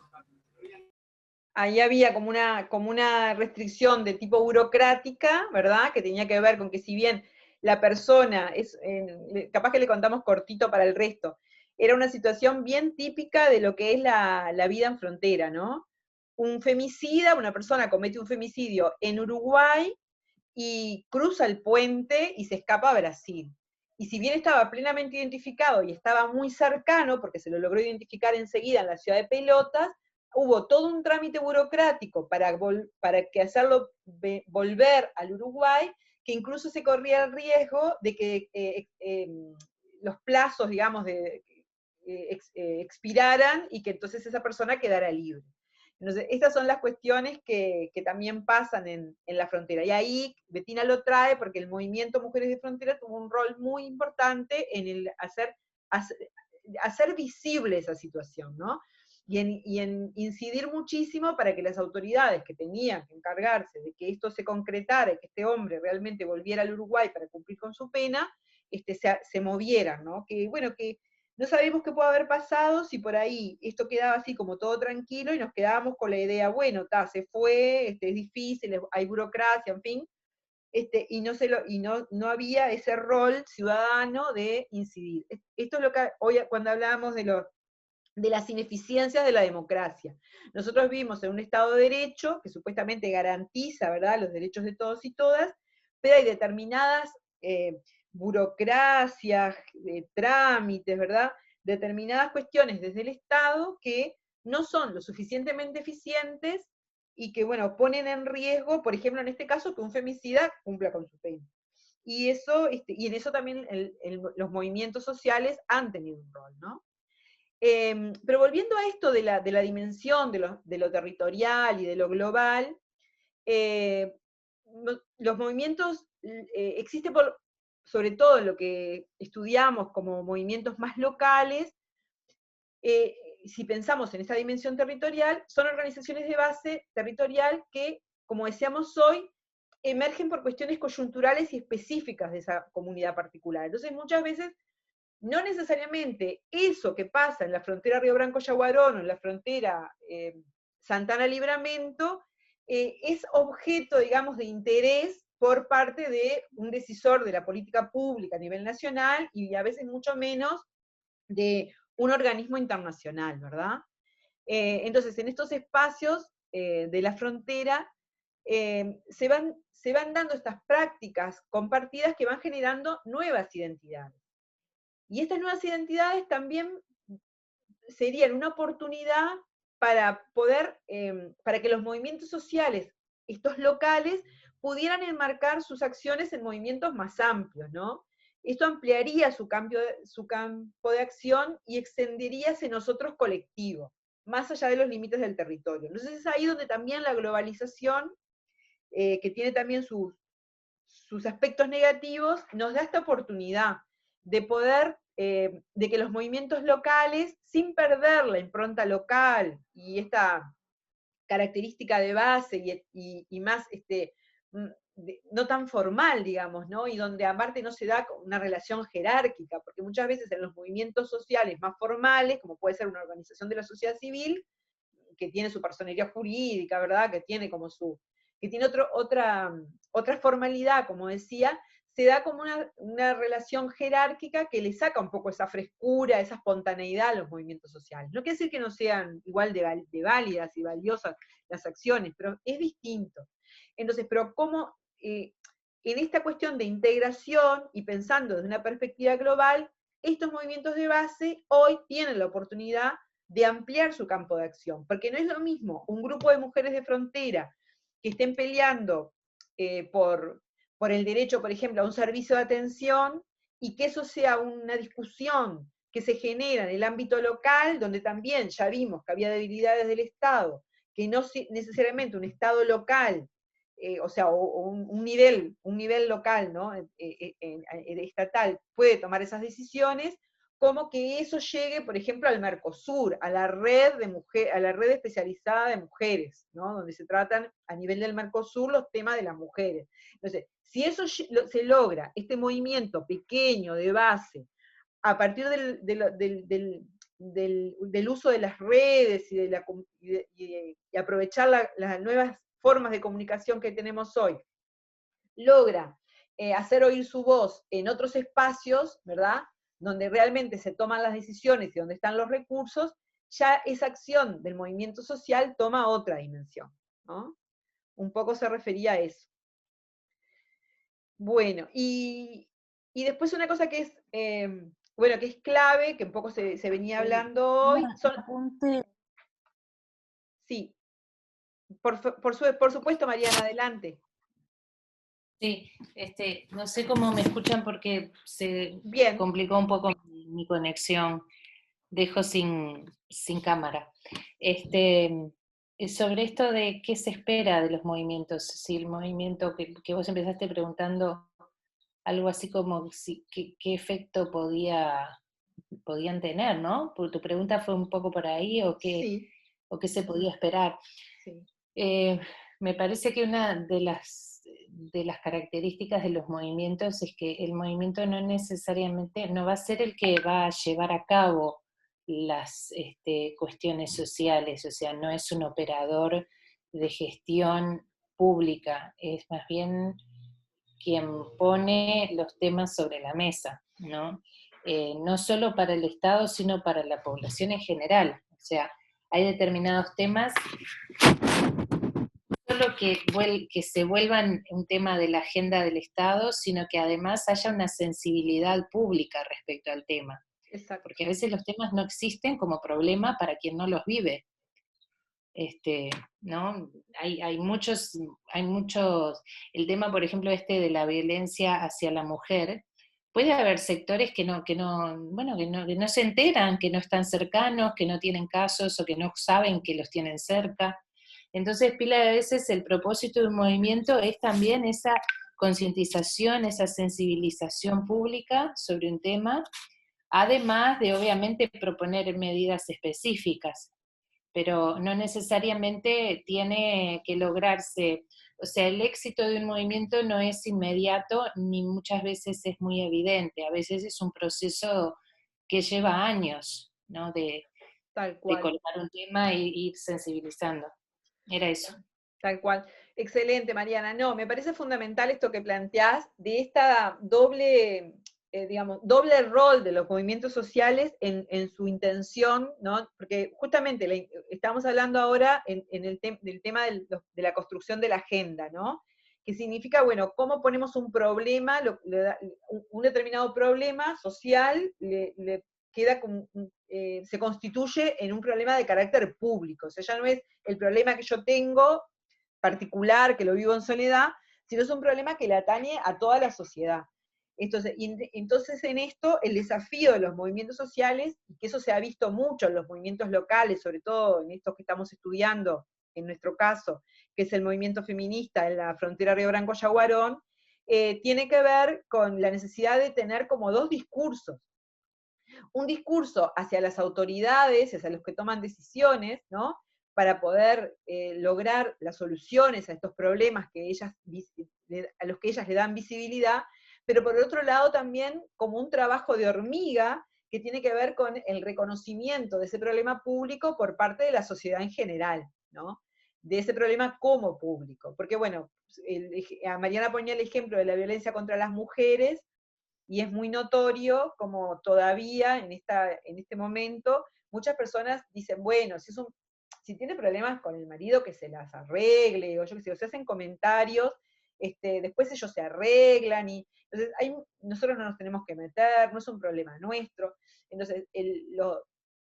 Ahí había como una restricción de tipo burocrática, ¿verdad? Que tenía que ver con que si bien la persona, capaz que le contamos cortito para el resto, era una situación bien típica de lo que es la vida en frontera, ¿no? Un femicida, una persona comete un femicidio en Uruguay y cruza el puente y se escapa a Brasil. Y si bien estaba plenamente identificado y estaba muy cercano, porque se lo logró identificar enseguida en la ciudad de Pelotas, hubo todo un trámite burocrático para que hacerlo volver al Uruguay, que incluso se corría el riesgo de que los plazos, digamos, expiraran y que entonces esa persona quedara libre. Entonces, estas son las cuestiones que también pasan en la frontera. Y ahí Bettina lo trae porque el movimiento Mujeres de Frontera tuvo un rol muy importante en el hacer visible esa situación, ¿no? Y en incidir muchísimo para que las autoridades que tenían que encargarse de que esto se concretara y que este hombre realmente volviera al Uruguay para cumplir con su pena, se movieran, ¿no? Que, bueno, que no sabemos qué puede haber pasado si por ahí esto quedaba así como todo tranquilo y nos quedábamos con la idea, bueno, se fue, es difícil, hay burocracia, en fin, y no había ese rol ciudadano de incidir. Esto es lo que hoy, cuando hablábamos de las ineficiencias de la democracia. Nosotros vivimos en un Estado de Derecho que supuestamente garantiza, ¿verdad?, los derechos de todos y todas, pero hay determinadas burocracias, trámites, ¿verdad?, determinadas cuestiones desde el Estado que no son lo suficientemente eficientes y que, bueno, ponen en riesgo, por ejemplo, en este caso, que un femicida cumpla con su pena. Y en eso también los movimientos sociales han tenido un rol, ¿no? Pero volviendo a esto de la dimensión de lo territorial y de lo global, los movimientos existen sobre todo en lo que estudiamos como movimientos más locales. Si pensamos en esa dimensión territorial, son organizaciones de base territorial que, como decíamos hoy, emergen por cuestiones coyunturales y específicas de esa comunidad particular. Entonces, muchas veces no necesariamente eso que pasa en la frontera Río Branco-Yaguarón o en la frontera Santana-Libramento es objeto, digamos, de interés por parte de un decisor de la política pública a nivel nacional y a veces mucho menos de un organismo internacional, ¿verdad? Entonces, en estos espacios de la frontera, se van dando estas prácticas compartidas que van generando nuevas identidades. Y estas nuevas identidades también serían una oportunidad para poder, para que los movimientos sociales, estos locales, pudieran enmarcar sus acciones en movimientos más amplios, ¿no? Esto ampliaría su campo de acción y extendería hacia nosotros colectivos, más allá de los límites del territorio. Entonces es ahí donde también la globalización, que tiene también sus aspectos negativos, nos da esta oportunidad de poder, de que los movimientos locales, sin perder la impronta local y esta característica de base y más, no tan formal, digamos, ¿no? Y donde aparte no se da una relación jerárquica, porque muchas veces en los movimientos sociales más formales, como puede ser una organización de la sociedad civil, que tiene su personería jurídica, ¿verdad? Que tiene como que tiene otra formalidad, como decía, se da como una relación jerárquica que le saca un poco esa frescura, esa espontaneidad a los movimientos sociales. No quiere decir que no sean igual de válidas y valiosas las acciones, pero es distinto. Entonces, pero cómo en esta cuestión de integración y pensando desde una perspectiva global, estos movimientos de base hoy tienen la oportunidad de ampliar su campo de acción, porque no es lo mismo un grupo de mujeres de frontera que estén peleando por el derecho, por ejemplo, a un servicio de atención, y que eso sea una discusión que se genera en el ámbito local, donde también ya vimos que había debilidades del Estado, que no necesariamente un Estado local, o sea, o un nivel local, ¿no? Estatal, puede tomar esas decisiones, como que eso llegue, por ejemplo, al Mercosur, a la red especializada de mujeres, ¿no? Donde se tratan a nivel del Mercosur los temas de las mujeres. Entonces, si eso se logra, este movimiento pequeño de base, a partir del uso de las redes y aprovechar las nuevas formas de comunicación que tenemos hoy, logra hacer oír su voz en otros espacios, ¿verdad?, donde realmente se toman las decisiones y donde están los recursos, ya esa acción del movimiento social toma otra dimensión, ¿no? Un poco se refería a eso. Bueno, y después una cosa que es, bueno, que es clave, que un poco se venía hablando hoy, Sí, por supuesto, Mariana, adelante. Sí, no sé cómo me escuchan porque se Bien. complicó un poco mi conexión. Dejo sin cámara. Sobre esto de qué se espera de los movimientos, si el movimiento que vos empezaste preguntando, algo así como qué efecto podían tener, ¿no? Porque tu pregunta fue un poco por ahí, o qué se podía esperar. Sí. Me parece que una de las características de los movimientos es que el movimiento no necesariamente, no va a ser el que va a llevar a cabo las cuestiones sociales, o sea, no es un operador de gestión pública, es más bien quien pone los temas sobre la mesa, ¿no? No solo para el Estado, sino para la población en general. O sea, hay determinados temas, no solo que se vuelvan un tema de la agenda del Estado, sino que además haya una sensibilidad pública respecto al tema. Exacto. Porque a veces los temas no existen como problema para quien no los vive. ¿No? Hay muchos, el tema, por ejemplo, de la violencia hacia la mujer, puede haber sectores que no se enteran, que no están cercanos, que no tienen casos, o que no saben que los tienen cerca. Entonces, pila de veces el propósito de un movimiento es también esa concientización, esa sensibilización pública sobre un tema, además de, obviamente, proponer medidas específicas, pero no necesariamente tiene que lograrse. O sea, el éxito de un movimiento no es inmediato, ni muchas veces es muy evidente. A veces es un proceso que lleva años, ¿no? De colocar un tema e ir sensibilizando. Era eso. Tal cual. Excelente, Mariana. No, me parece fundamental esto que planteás, de esta doble digamos, doble rol de los movimientos sociales en su intención, ¿no? Porque justamente estamos hablando ahora del tema de la construcción de la agenda, ¿no? Que significa, bueno, cómo ponemos un problema, un determinado problema social, le queda como, se constituye en un problema de carácter público. O sea, ya no es el problema que yo tengo particular, que lo vivo en soledad, sino es un problema que le atañe a toda la sociedad. Entonces en esto el desafío de los movimientos sociales, y que eso se ha visto mucho en los movimientos locales, sobre todo en estos que estamos estudiando, en nuestro caso, que es el movimiento feminista en la frontera Río Branco-Yaguarón, tiene que ver con la necesidad de tener como dos discursos. Un discurso hacia las autoridades, hacia los que toman decisiones, ¿no? Para poder lograr las soluciones a estos problemas a los que ellas le dan visibilidad, pero por otro lado también como un trabajo de hormiga que tiene que ver con el reconocimiento de ese problema público por parte de la sociedad en general, ¿no? De ese problema como público. Porque bueno, Mariana ponía el ejemplo de la violencia contra las mujeres, y es muy notorio como todavía en este momento muchas personas dicen, bueno, si tiene problemas con el marido que se las arregle, o yo qué sé, o se hacen comentarios, después ellos se arreglan, y entonces nosotros no nos tenemos que meter, no es un problema nuestro. Entonces,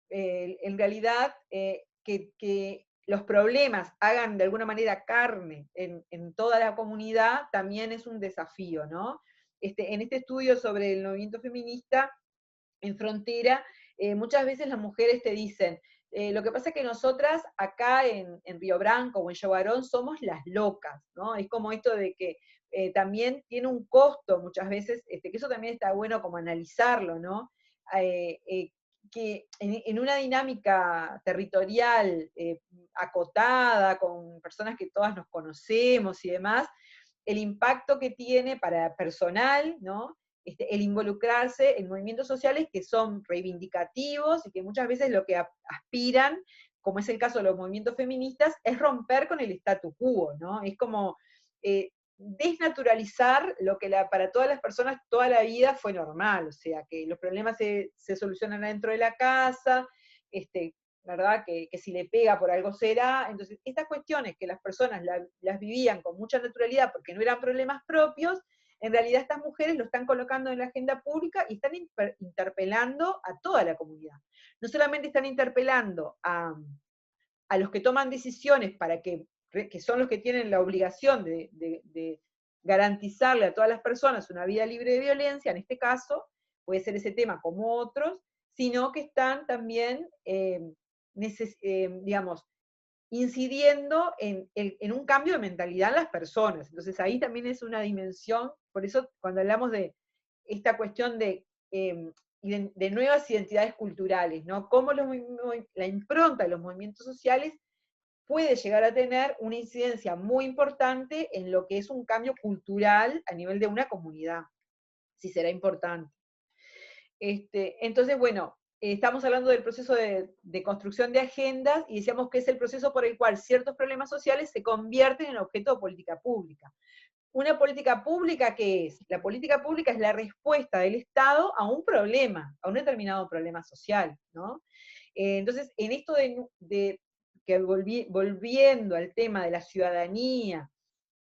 en realidad, que los problemas hagan de alguna manera carne en toda la comunidad también es un desafío, ¿no? En este estudio sobre el movimiento feminista en frontera, muchas veces las mujeres te dicen, lo que pasa es que nosotras acá en Río Branco o en Yaguarón somos las locas, ¿no? Es como esto de que también tiene un costo muchas veces, que eso también está bueno como analizarlo, ¿no? Que en una dinámica territorial acotada, con personas que todas nos conocemos y demás, el impacto que tiene para personal, ¿no? El involucrarse en movimientos sociales que son reivindicativos y que muchas veces lo que aspiran, como es el caso de los movimientos feministas, es romper con el statu quo, ¿no? Es como desnaturalizar lo que para todas las personas toda la vida fue normal, o sea, que los problemas se solucionan dentro de la casa, ¿verdad? Que si le pega por algo será. Entonces, estas cuestiones que las personas las vivían con mucha naturalidad porque no eran problemas propios, en realidad estas mujeres lo están colocando en la agenda pública y están interpelando a toda la comunidad. No solamente están interpelando a los que toman decisiones que son los que tienen la obligación de garantizarle a todas las personas una vida libre de violencia, en este caso, puede ser ese tema como otros, sino que están también digamos, incidiendo en un cambio de mentalidad en las personas. Entonces ahí también es una dimensión, por eso cuando hablamos de esta cuestión de nuevas identidades culturales, ¿no? Cómo la impronta de los movimientos sociales puede llegar a tener una incidencia muy importante en lo que es un cambio cultural a nivel de una comunidad, si será importante. Entonces, bueno, estamos hablando del proceso de construcción de agendas y decíamos que es el proceso por el cual ciertos problemas sociales se convierten en objeto de política pública. ¿Una política pública qué es? La política pública es la respuesta del Estado a un problema, a un determinado problema social, ¿no? Entonces, en esto que volviendo al tema de la ciudadanía,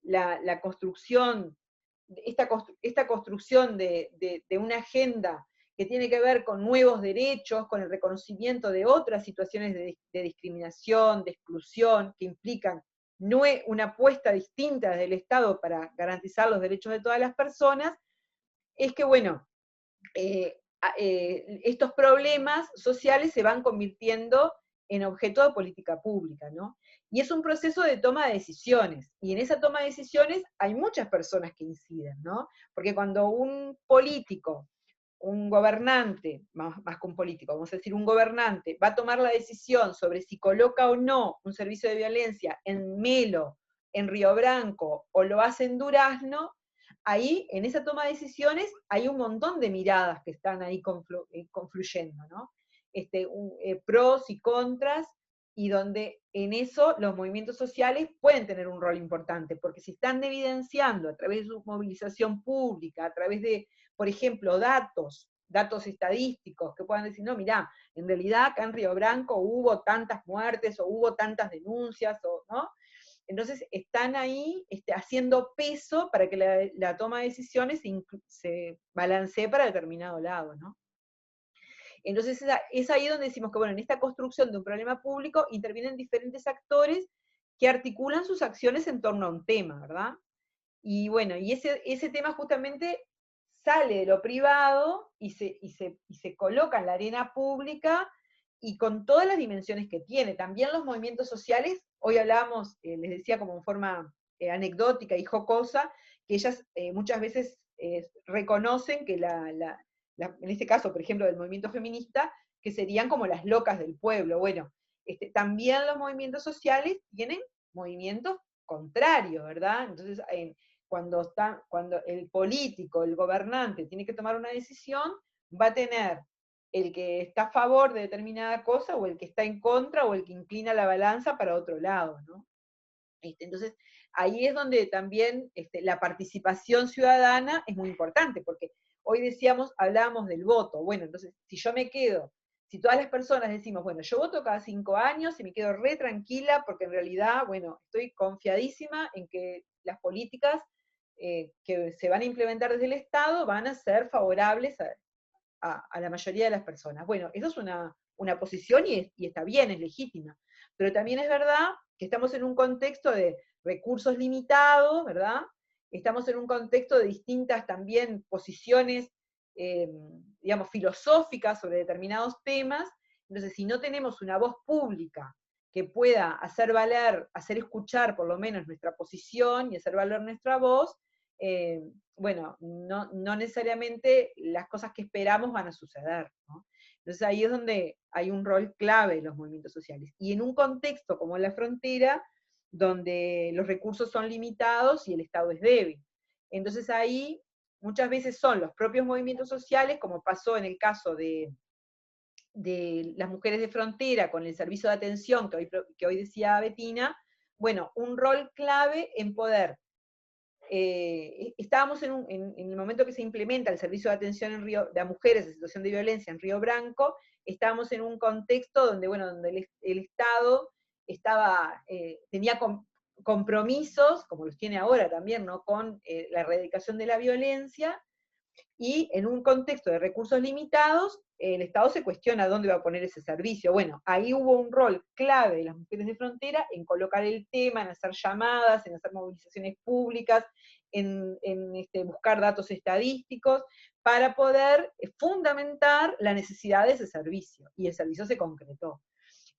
la construcción, esta construcción de una agenda que tiene que ver con nuevos derechos, con el reconocimiento de otras situaciones de discriminación, de exclusión, que implican una apuesta distinta del Estado para garantizar los derechos de todas las personas, es que, bueno, estos problemas sociales se van convirtiendo en objeto de política pública, ¿no? Y es un proceso de toma de decisiones, y en esa toma de decisiones hay muchas personas que inciden, ¿no? Porque cuando un político, un gobernante, más que un político, vamos a decir un gobernante, va a tomar la decisión sobre si coloca o no un servicio de violencia en Melo, en Río Branco, o lo hace en Durazno, ahí, en esa toma de decisiones, hay un montón de miradas que están ahí confluyendo, ¿no? Pros y contras, y donde en eso los movimientos sociales pueden tener un rol importante, porque si están evidenciando a través de su movilización pública, a través de por ejemplo, datos estadísticos, que puedan decir, no, mirá, en realidad acá en Río Branco hubo tantas muertes, o hubo tantas denuncias, ¿no? Entonces están ahí haciendo peso para que la toma de decisiones se balancee para determinado lado, ¿no? Entonces es ahí donde decimos que, bueno, en esta construcción de un problema público intervienen diferentes actores que articulan sus acciones en torno a un tema, ¿verdad? Y bueno, y ese tema justamente sale de lo privado y se coloca en la arena pública, y con todas las dimensiones que tiene. También los movimientos sociales, hoy hablábamos, les decía como en forma anecdótica y jocosa, que ellas muchas veces reconocen que en este caso, por ejemplo, del movimiento feminista, que serían como las locas del pueblo. Bueno, también los movimientos sociales tienen movimientos contrarios, ¿verdad? Entonces, cuando el político, el gobernante, tiene que tomar una decisión, va a tener el que está a favor de determinada cosa, o el que está en contra, o el que inclina la balanza para otro lado, ¿no? Entonces, ahí es donde también la participación ciudadana es muy importante, porque hoy hablábamos del voto. Bueno, entonces, si todas las personas decimos, bueno, yo voto cada 5 años y me quedo re tranquila, porque en realidad, bueno, estoy confiadísima en que las políticas que se van a implementar desde el Estado van a ser favorables a la mayoría de las personas. Bueno, eso es una posición y está bien, es legítima. Pero también es verdad que estamos en un contexto de recursos limitados, ¿verdad? Estamos en un contexto de distintas también posiciones, digamos, filosóficas sobre determinados temas. Entonces, si no tenemos una voz pública que pueda hacer escuchar por lo menos nuestra posición y hacer valer nuestra voz, bueno, no necesariamente las cosas que esperamos van a suceder, ¿no? Entonces ahí es donde hay un rol clave en los movimientos sociales. Y en un contexto como la frontera, donde los recursos son limitados y el Estado es débil. Entonces ahí muchas veces son los propios movimientos sociales, como pasó en el caso de las mujeres de frontera con el servicio de atención que hoy decía Bettina, bueno, un rol clave en poder. Estábamos en el momento que se implementa el servicio de atención a mujeres en situación de violencia en Río Branco, estábamos en un contexto donde, bueno, donde el Estado tenía compromisos, como los tiene ahora también, ¿no?, con la erradicación de la violencia, y en un contexto de recursos limitados, el Estado se cuestiona dónde va a poner ese servicio. Bueno, ahí hubo un rol clave de las mujeres de frontera en colocar el tema, en hacer llamadas, en hacer movilizaciones públicas, en buscar datos estadísticos, para poder fundamentar la necesidad de ese servicio, y el servicio se concretó.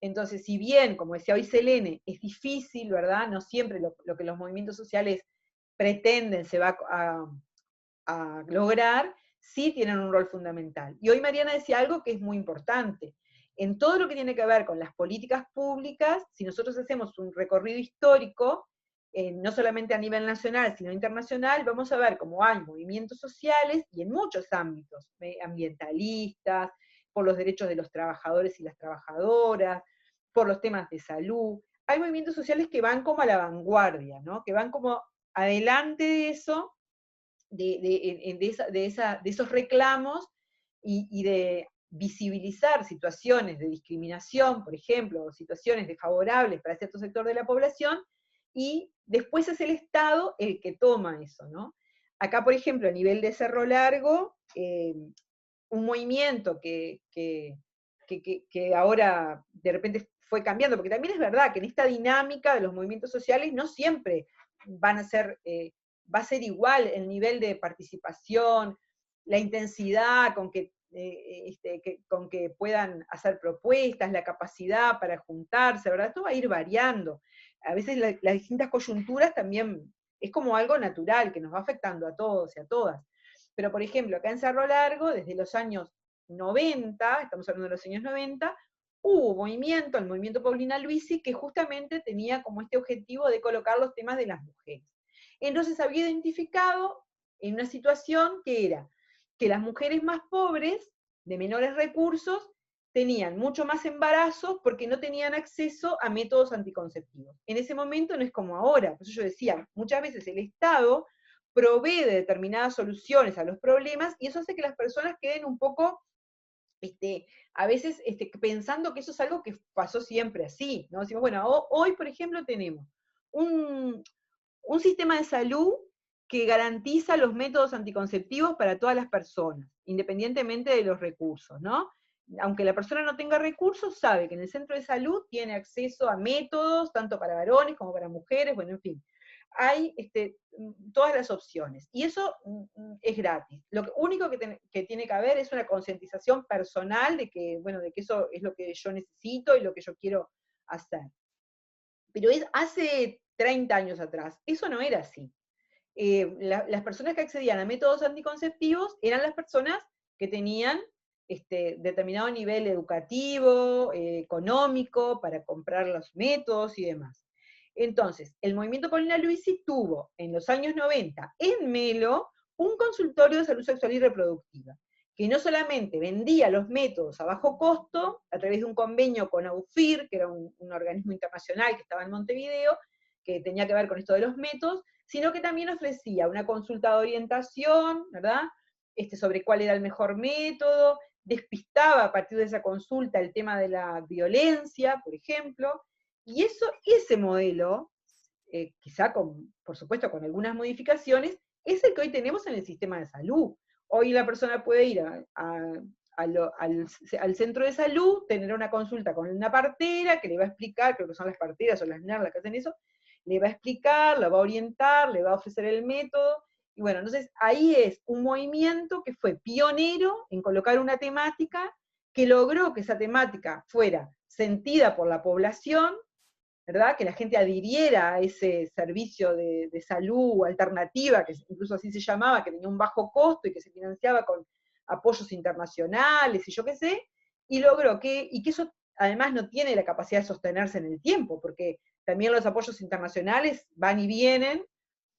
Entonces, si bien, como decía hoy Selene, es difícil, ¿verdad? No siempre lo que los movimientos sociales pretenden se va a lograr, sí tienen un rol fundamental. Y hoy Mariana decía algo que es muy importante. En todo lo que tiene que ver con las políticas públicas, si nosotros hacemos un recorrido histórico, no solamente a nivel nacional, sino internacional, vamos a ver cómo hay movimientos sociales, y en muchos ámbitos, ambientalistas, por los derechos de los trabajadores y las trabajadoras, por los temas de salud. Hay movimientos sociales que van como a la vanguardia, ¿no?, que van como adelante de eso, de esos reclamos, y de visibilizar situaciones de discriminación, por ejemplo, o situaciones desfavorables para cierto sector de la población, y después es el Estado el que toma eso, ¿no? Acá, por ejemplo, a nivel de Cerro Largo, un movimiento que ahora de repente fue cambiando, porque también es verdad que en esta dinámica de los movimientos sociales no siempre va a ser igual el nivel de participación, la intensidad con que puedan hacer propuestas, la capacidad para juntarse, ¿verdad? Esto va a ir variando. A veces las distintas coyunturas también es como algo natural, que nos va afectando a todos y a todas. Pero, por ejemplo, acá en Cerro Largo, desde los años 90, estamos hablando de los años 90, hubo el movimiento Paulina Luisi, que justamente tenía como este objetivo de colocar los temas de las mujeres. Entonces había identificado en una situación que era que las mujeres más pobres, de menores recursos, tenían mucho más embarazos porque no tenían acceso a métodos anticonceptivos. En ese momento no es como ahora, por eso yo decía, muchas veces el Estado provee de determinadas soluciones a los problemas, y eso hace que las personas queden un poco, a veces pensando que eso es algo que pasó siempre así, ¿no? Decimos, bueno, hoy, por ejemplo, tenemos un sistema de salud que garantiza los métodos anticonceptivos para todas las personas, independientemente de los recursos, ¿no? Aunque la persona no tenga recursos, sabe que en el centro de salud tiene acceso a métodos, tanto para varones como para mujeres, bueno, en fin. Hay todas las opciones, y eso es gratis. Lo único que tiene que haber es una concientización personal de que, bueno, de que eso es lo que yo necesito y lo que yo quiero hacer. Pero hace 30 años atrás, eso no era así. Las personas que accedían a métodos anticonceptivos eran las personas que tenían determinado nivel educativo, económico, para comprar los métodos y demás. Entonces, el movimiento Paulina Luisi tuvo en los años 90 en Melo un consultorio de salud sexual y reproductiva, que no solamente vendía los métodos a bajo costo, a través de un convenio con AUFIR, que era un organismo internacional que estaba en Montevideo, que tenía que ver con esto de los métodos, sino que también ofrecía una consulta de orientación, ¿verdad? Sobre cuál era el mejor método, despistaba a partir de esa consulta el tema de la violencia, por ejemplo, y ese modelo, quizá por supuesto con algunas modificaciones, es el que hoy tenemos en el sistema de salud. Hoy la persona puede ir al centro de salud, tener una consulta con una partera que le va a explicar, creo que son las parteras o las NER las que hacen eso, le va a explicar, la va a orientar, le va a ofrecer el método, y bueno, entonces ahí es un movimiento que fue pionero en colocar una temática, que logró que esa temática fuera sentida por la población, ¿verdad? Que la gente adhiriera a ese servicio de salud alternativa, que incluso así se llamaba, que tenía un bajo costo y que se financiaba con apoyos internacionales y yo qué sé, y logró que eso además no tiene la capacidad de sostenerse en el tiempo, porque también los apoyos internacionales van y vienen,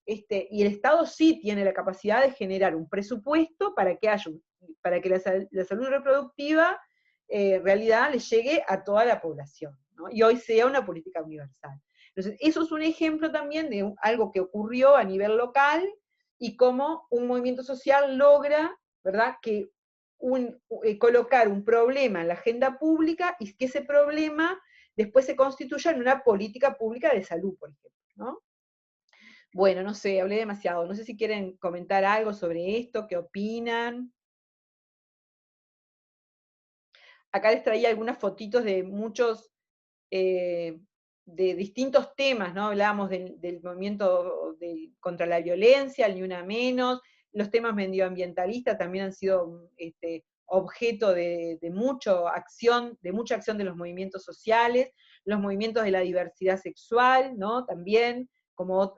y el Estado sí tiene la capacidad de generar un presupuesto para que la salud reproductiva en realidad le llegue a toda la población, ¿no? Y hoy sea una política universal. Entonces, eso es un ejemplo también de algo que ocurrió a nivel local, y cómo un movimiento social logra, ¿verdad?, que colocar un problema en la agenda pública, y que ese problema después se constituya en una política pública de salud, por ejemplo, ¿no? Bueno, no sé, hablé demasiado. No sé si quieren comentar algo sobre esto, qué opinan. Acá les traía algunas fotitos de muchos, de distintos temas, ¿no? Hablábamos del movimiento contra la violencia, el Ni Una Menos, los temas medioambientalistas también han sido objeto de mucha acción de los movimientos sociales, los movimientos de la diversidad sexual, ¿no? También como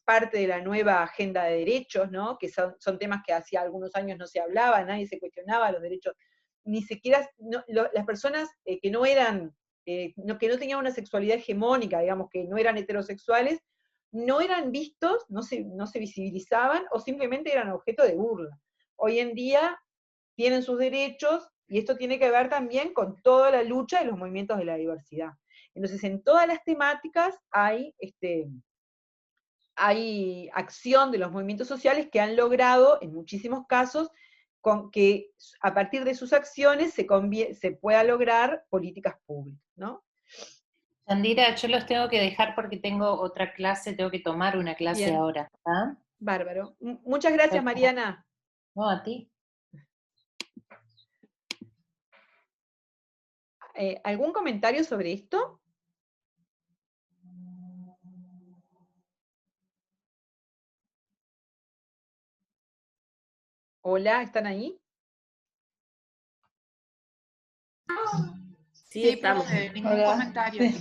parte de la nueva agenda de derechos, ¿no? Que son temas que hacía algunos años no se hablaba, nadie se cuestionaba los derechos, ni siquiera las personas que no tenían una sexualidad hegemónica, digamos, que no eran heterosexuales, no eran vistos, no se visibilizaban, o simplemente eran objeto de burla. Hoy en día tienen sus derechos, y esto tiene que ver también con toda la lucha de los movimientos de la diversidad. Entonces, en todas las temáticas hay acción de los movimientos sociales que han logrado, en muchísimos casos, que a partir de sus acciones se pueda lograr políticas públicas, ¿no? Yandira, yo los tengo que dejar porque tengo otra clase, tengo que tomar una clase Bien. ahora. ¿Ah? Bárbaro. Muchas gracias, Mariana. No, a ti. ¿Algún comentario sobre esto? Hola, ¿están ahí? Sí, estamos. Ningún comentario.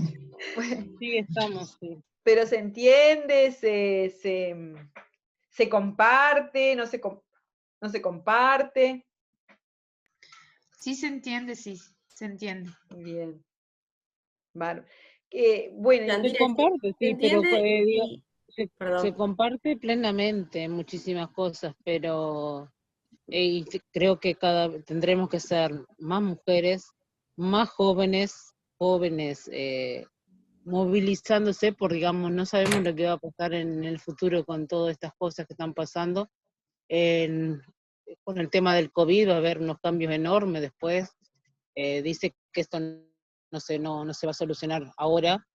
Sí, estamos, sí. Pero se entiende, se comparte, no se comparte. Sí se entiende, sí, se entiende. Bien. Bueno, bueno, Se comparte, sí, pero se Perdón. comparte plenamente en muchísimas cosas, pero creo que tendremos que ser más mujeres, más jóvenes movilizándose por, digamos, no sabemos lo que va a pasar en el futuro con todas estas cosas que están pasando. Con el tema del COVID va a haber unos cambios enormes después. Dice que esto no se va a solucionar ahora,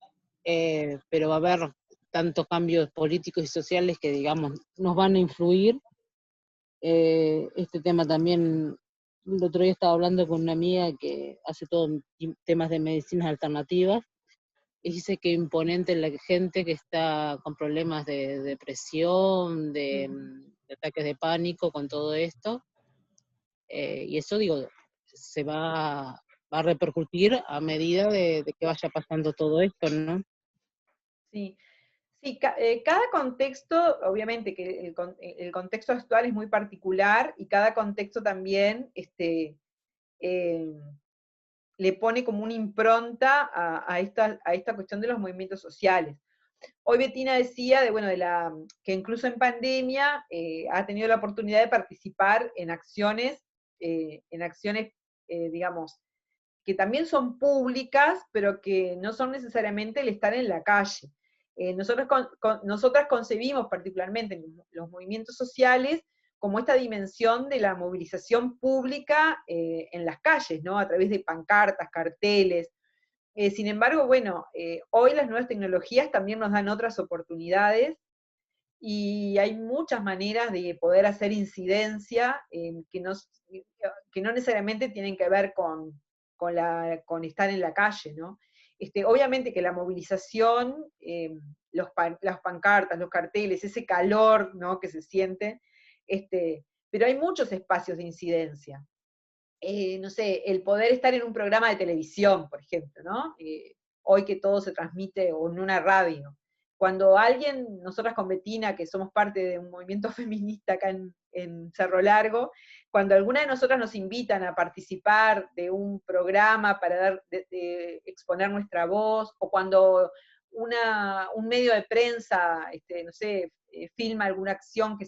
pero va a haber tantos cambios políticos y sociales que, digamos, nos van a influir. Este tema también, el otro día estaba hablando con una amiga que hace todo temas de medicinas alternativas, y dice que imponente la gente que está con problemas de depresión, de ataques de pánico con todo esto, y eso, digo, se va a repercutir a medida de que vaya pasando todo esto, ¿no? Sí, sí, cada contexto, obviamente que el contexto actual es muy particular, y cada contexto también le pone como una impronta a esta cuestión de los movimientos sociales. Hoy Bettina decía que incluso en pandemia ha tenido la oportunidad de participar en acciones, digamos, que también son públicas, pero que no son necesariamente el estar en la calle. Nosotras concebimos particularmente los movimientos sociales como esta dimensión de la movilización pública en las calles, ¿no? A través de pancartas, carteles. Sin embargo, hoy las nuevas tecnologías también nos dan otras oportunidades, y hay muchas maneras de poder hacer incidencia que no necesariamente tienen que ver con estar en la calle, ¿no? Obviamente que la movilización, las pancartas, los carteles, ese calor, ¿no?, que se siente, pero hay muchos espacios de incidencia. No sé, el poder estar en un programa de televisión, por ejemplo, ¿no? Hoy que todo se transmite, o en una radio. Cuando nosotras con Bettina, que somos parte de un movimiento feminista acá en Cerro Largo, cuando alguna de nosotras nos invitan a participar de un programa para exponer nuestra voz, o cuando un medio de prensa, no sé, filma alguna acción que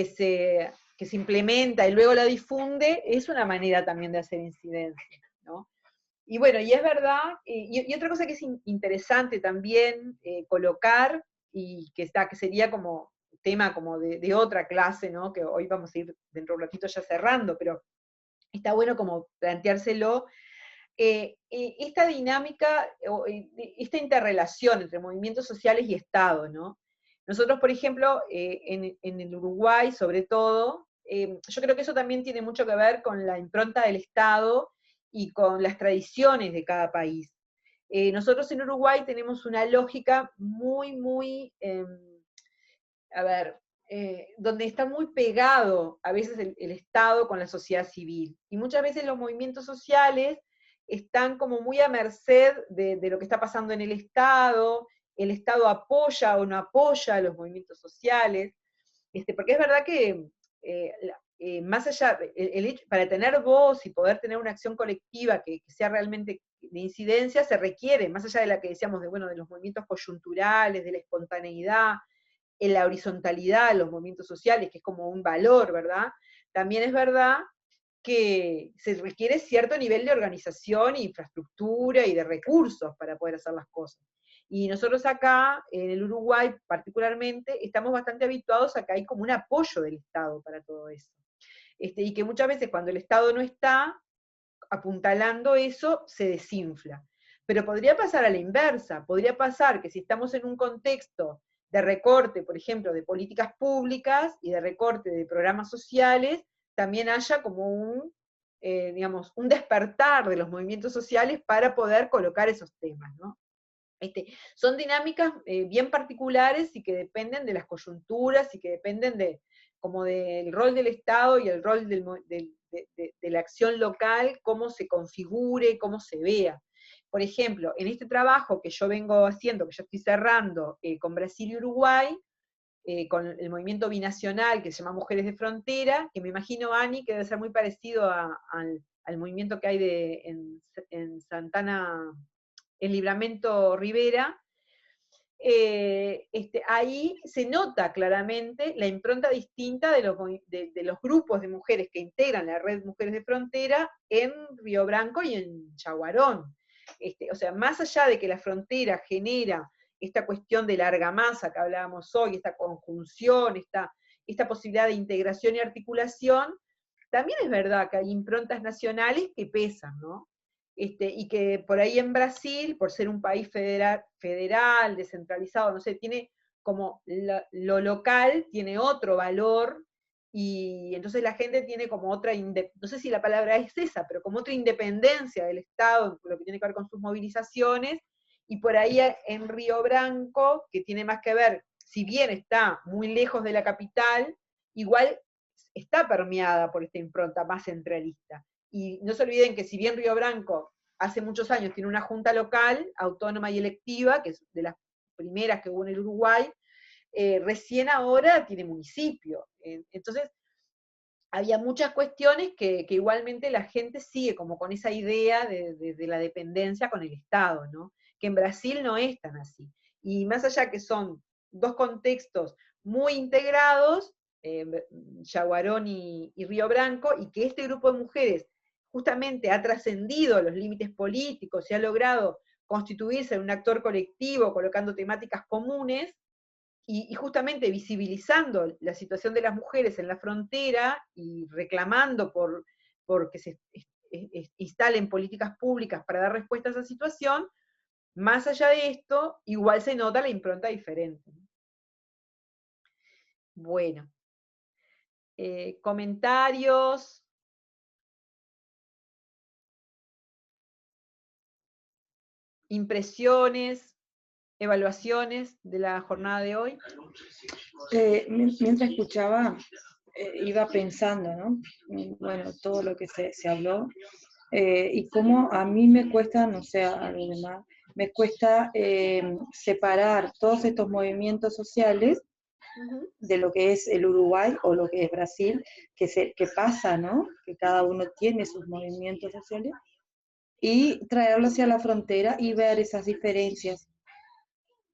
se implementa y luego la difunde, es una manera también de hacer incidencia, ¿no? Y bueno, y es verdad, y otra cosa que es interesante también colocar, y que sería como tema como de otra clase, ¿no?, que hoy vamos a ir dentro de un ratito ya cerrando, pero está bueno como planteárselo, esta dinámica, esta interrelación entre movimientos sociales y Estado, ¿no? Nosotros, por ejemplo, en el Uruguay, sobre todo, yo creo que eso también tiene mucho que ver con la impronta del Estado y con las tradiciones de cada país. Nosotros en Uruguay tenemos una lógica muy, donde está muy pegado a veces el Estado con la sociedad civil. Y muchas veces los movimientos sociales están como muy a merced de lo que está pasando en el Estado apoya o no apoya a los movimientos sociales, porque es verdad que más allá, para tener voz y poder tener una acción colectiva que sea realmente de incidencia, se requiere, más allá de la que decíamos de los movimientos coyunturales, de la espontaneidad, en la horizontalidad de los movimientos sociales, que es como un valor, ¿verdad? También es verdad que se requiere cierto nivel de organización, infraestructura y de recursos para poder hacer las cosas. Y nosotros acá, en el Uruguay particularmente, estamos bastante habituados a que hay como un apoyo del Estado para todo eso. Y que muchas veces cuando el Estado no está apuntalando eso, se desinfla. Pero podría pasar a la inversa, podría pasar que si estamos en un contexto de recorte, por ejemplo, de políticas públicas y de recorte de programas sociales, también haya como un despertar de los movimientos sociales para poder colocar esos temas, ¿no? Son dinámicas bien particulares y que dependen de las coyunturas y que dependen como del rol del Estado y el rol de la acción local, cómo se configure, cómo se vea. Por ejemplo, en este trabajo que yo vengo haciendo, que yo estoy cerrando con Brasil y Uruguay, con el movimiento binacional que se llama Mujeres de Frontera, que me imagino, Ani, que debe ser muy parecido al movimiento que hay en Santana, en Libramento Rivera, ahí se nota claramente la impronta distinta de los grupos de mujeres que integran la red Mujeres de Frontera en Río Branco y en Chaguarón. O sea, más allá de que la frontera genera esta cuestión de la argamasa que hablábamos hoy, esta conjunción, esta posibilidad de integración y articulación, también es verdad que hay improntas nacionales que pesan, ¿no? Y que por ahí en Brasil, por ser un país federal, descentralizado, no sé, tiene como lo local, tiene otro valor, y entonces la gente tiene como otra, no sé si la palabra es esa, pero como otra independencia del Estado, lo que tiene que ver con sus movilizaciones, y por ahí en Río Branco, que tiene más que ver, si bien está muy lejos de la capital, igual está permeada por esta impronta más centralista. Y no se olviden que si bien Río Branco hace muchos años tiene una junta local, autónoma y electiva, que es de las primeras que hubo en el Uruguay, recién ahora tiene municipio. Entonces, había muchas cuestiones que igualmente la gente sigue como con esa idea de la dependencia con el Estado, ¿no? Que en Brasil no es tan así. Y más allá que son dos contextos muy integrados, Yaguarón y Río Branco, y que este grupo de mujeres justamente ha trascendido los límites políticos y ha logrado constituirse en un actor colectivo, colocando temáticas comunes, y justamente visibilizando la situación de las mujeres en la frontera y reclamando por que se instalen políticas públicas para dar respuesta a esa situación, más allá de esto, igual se nota la impronta diferente. Bueno, comentarios. Impresiones, evaluaciones de la jornada de hoy. Mientras escuchaba, iba pensando, ¿no? Bueno, todo lo que se habló, y cómo a mí me cuesta, no sé, a los demás, me cuesta separar todos estos movimientos sociales de lo que es el Uruguay o lo que es Brasil, que pasa, ¿no? Que cada uno tiene sus movimientos sociales, y traerlo hacia la frontera y ver esas diferencias.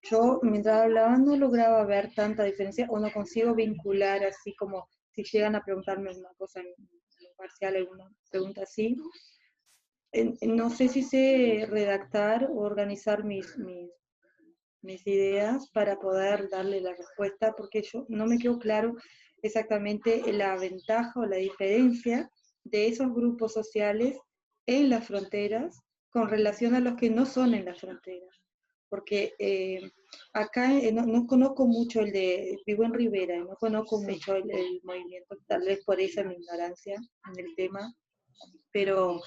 Yo, mientras hablaba, no lograba ver tanta diferencia o no consigo vincular así como si llegan a preguntarme una cosa en parcial, alguna pregunta así. No sé si sé redactar o organizar mis ideas para poder darle la respuesta, porque yo no me quedó claro exactamente la ventaja o la diferencia de esos grupos sociales en las fronteras con relación a los que no son en las fronteras. Porque acá no conozco mucho vivo en Rivera, no conozco mucho el movimiento, tal vez por esa mi ignorancia en el tema, pero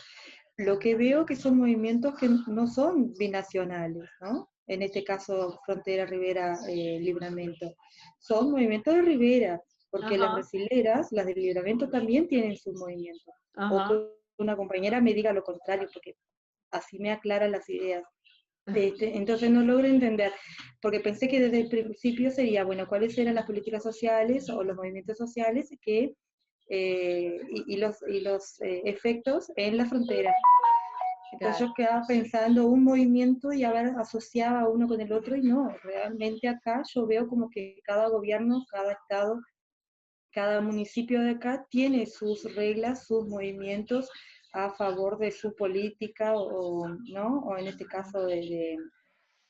lo que veo que son movimientos que no son binacionales, ¿no? En este caso, Frontera, Rivera, Libramento. Son movimientos de Rivera, porque las brasileras, las de Libramento, también tienen sus movimientos. O que una compañera me diga lo contrario, porque así me aclaran las ideas. Entonces no logro entender, porque pensé que desde el principio sería, bueno, cuáles eran las políticas sociales o los movimientos sociales que, y los efectos en la frontera. Entonces yo quedaba pensando un movimiento y a ver, asociaba uno con el otro, y no, realmente acá yo veo como que cada gobierno, cada estado, cada municipio de acá tiene sus reglas, sus movimientos a favor de su política, ¿no? O en este caso de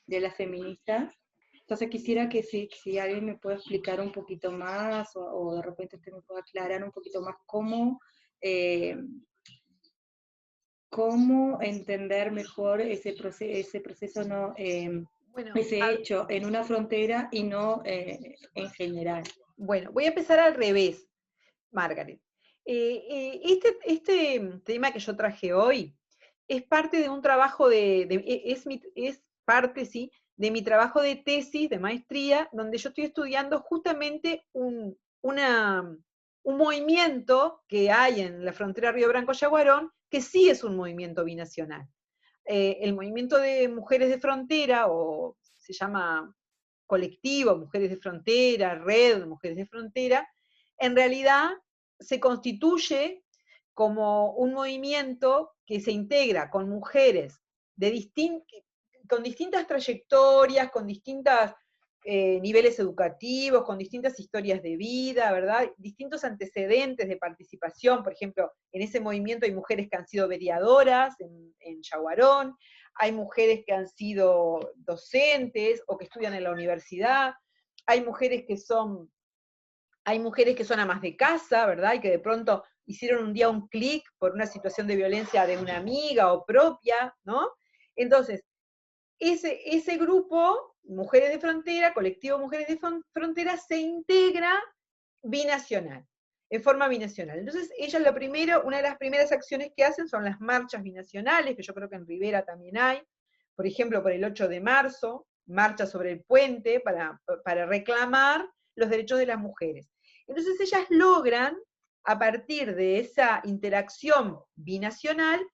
las feministas. Entonces quisiera que si alguien me puede explicar un poquito más, o de repente usted me pueda aclarar un poquito más cómo entender mejor ese proceso no, Bueno, ese hecho en una frontera y no en general. Bueno, voy a empezar al revés, Margaret. Este tema que yo traje hoy es parte de un trabajo es parte, sí, de mi trabajo de tesis, de maestría, donde yo estoy estudiando justamente un movimiento que hay en la frontera Río Branco-Yaguarón, que sí es un movimiento binacional. El movimiento de mujeres de frontera, o se llama colectivo, Mujeres de Frontera, Red Mujeres de Frontera, en realidad se constituye como un movimiento que se integra con mujeres con distintas trayectorias, con distintos niveles educativos, con distintas historias de vida, ¿verdad? Distintos antecedentes de participación. Por ejemplo, en ese movimiento hay mujeres que han sido mediadoras en Yaguarón, hay mujeres que han sido docentes o que estudian en la universidad, hay mujeres que son amas de casa, ¿verdad? Y que de pronto hicieron un día un clic por una situación de violencia de una amiga o propia, ¿no? Entonces, ese grupo, Mujeres de Frontera, colectivo Mujeres de Frontera, se integra binacional, en forma binacional. Entonces, ellas una de las primeras acciones que hacen son las marchas binacionales, que yo creo que en Rivera también hay, por ejemplo, por el 8 de marzo, marcha sobre el puente para reclamar los derechos de las mujeres. Entonces ellas logran, a partir de esa interacción binacional,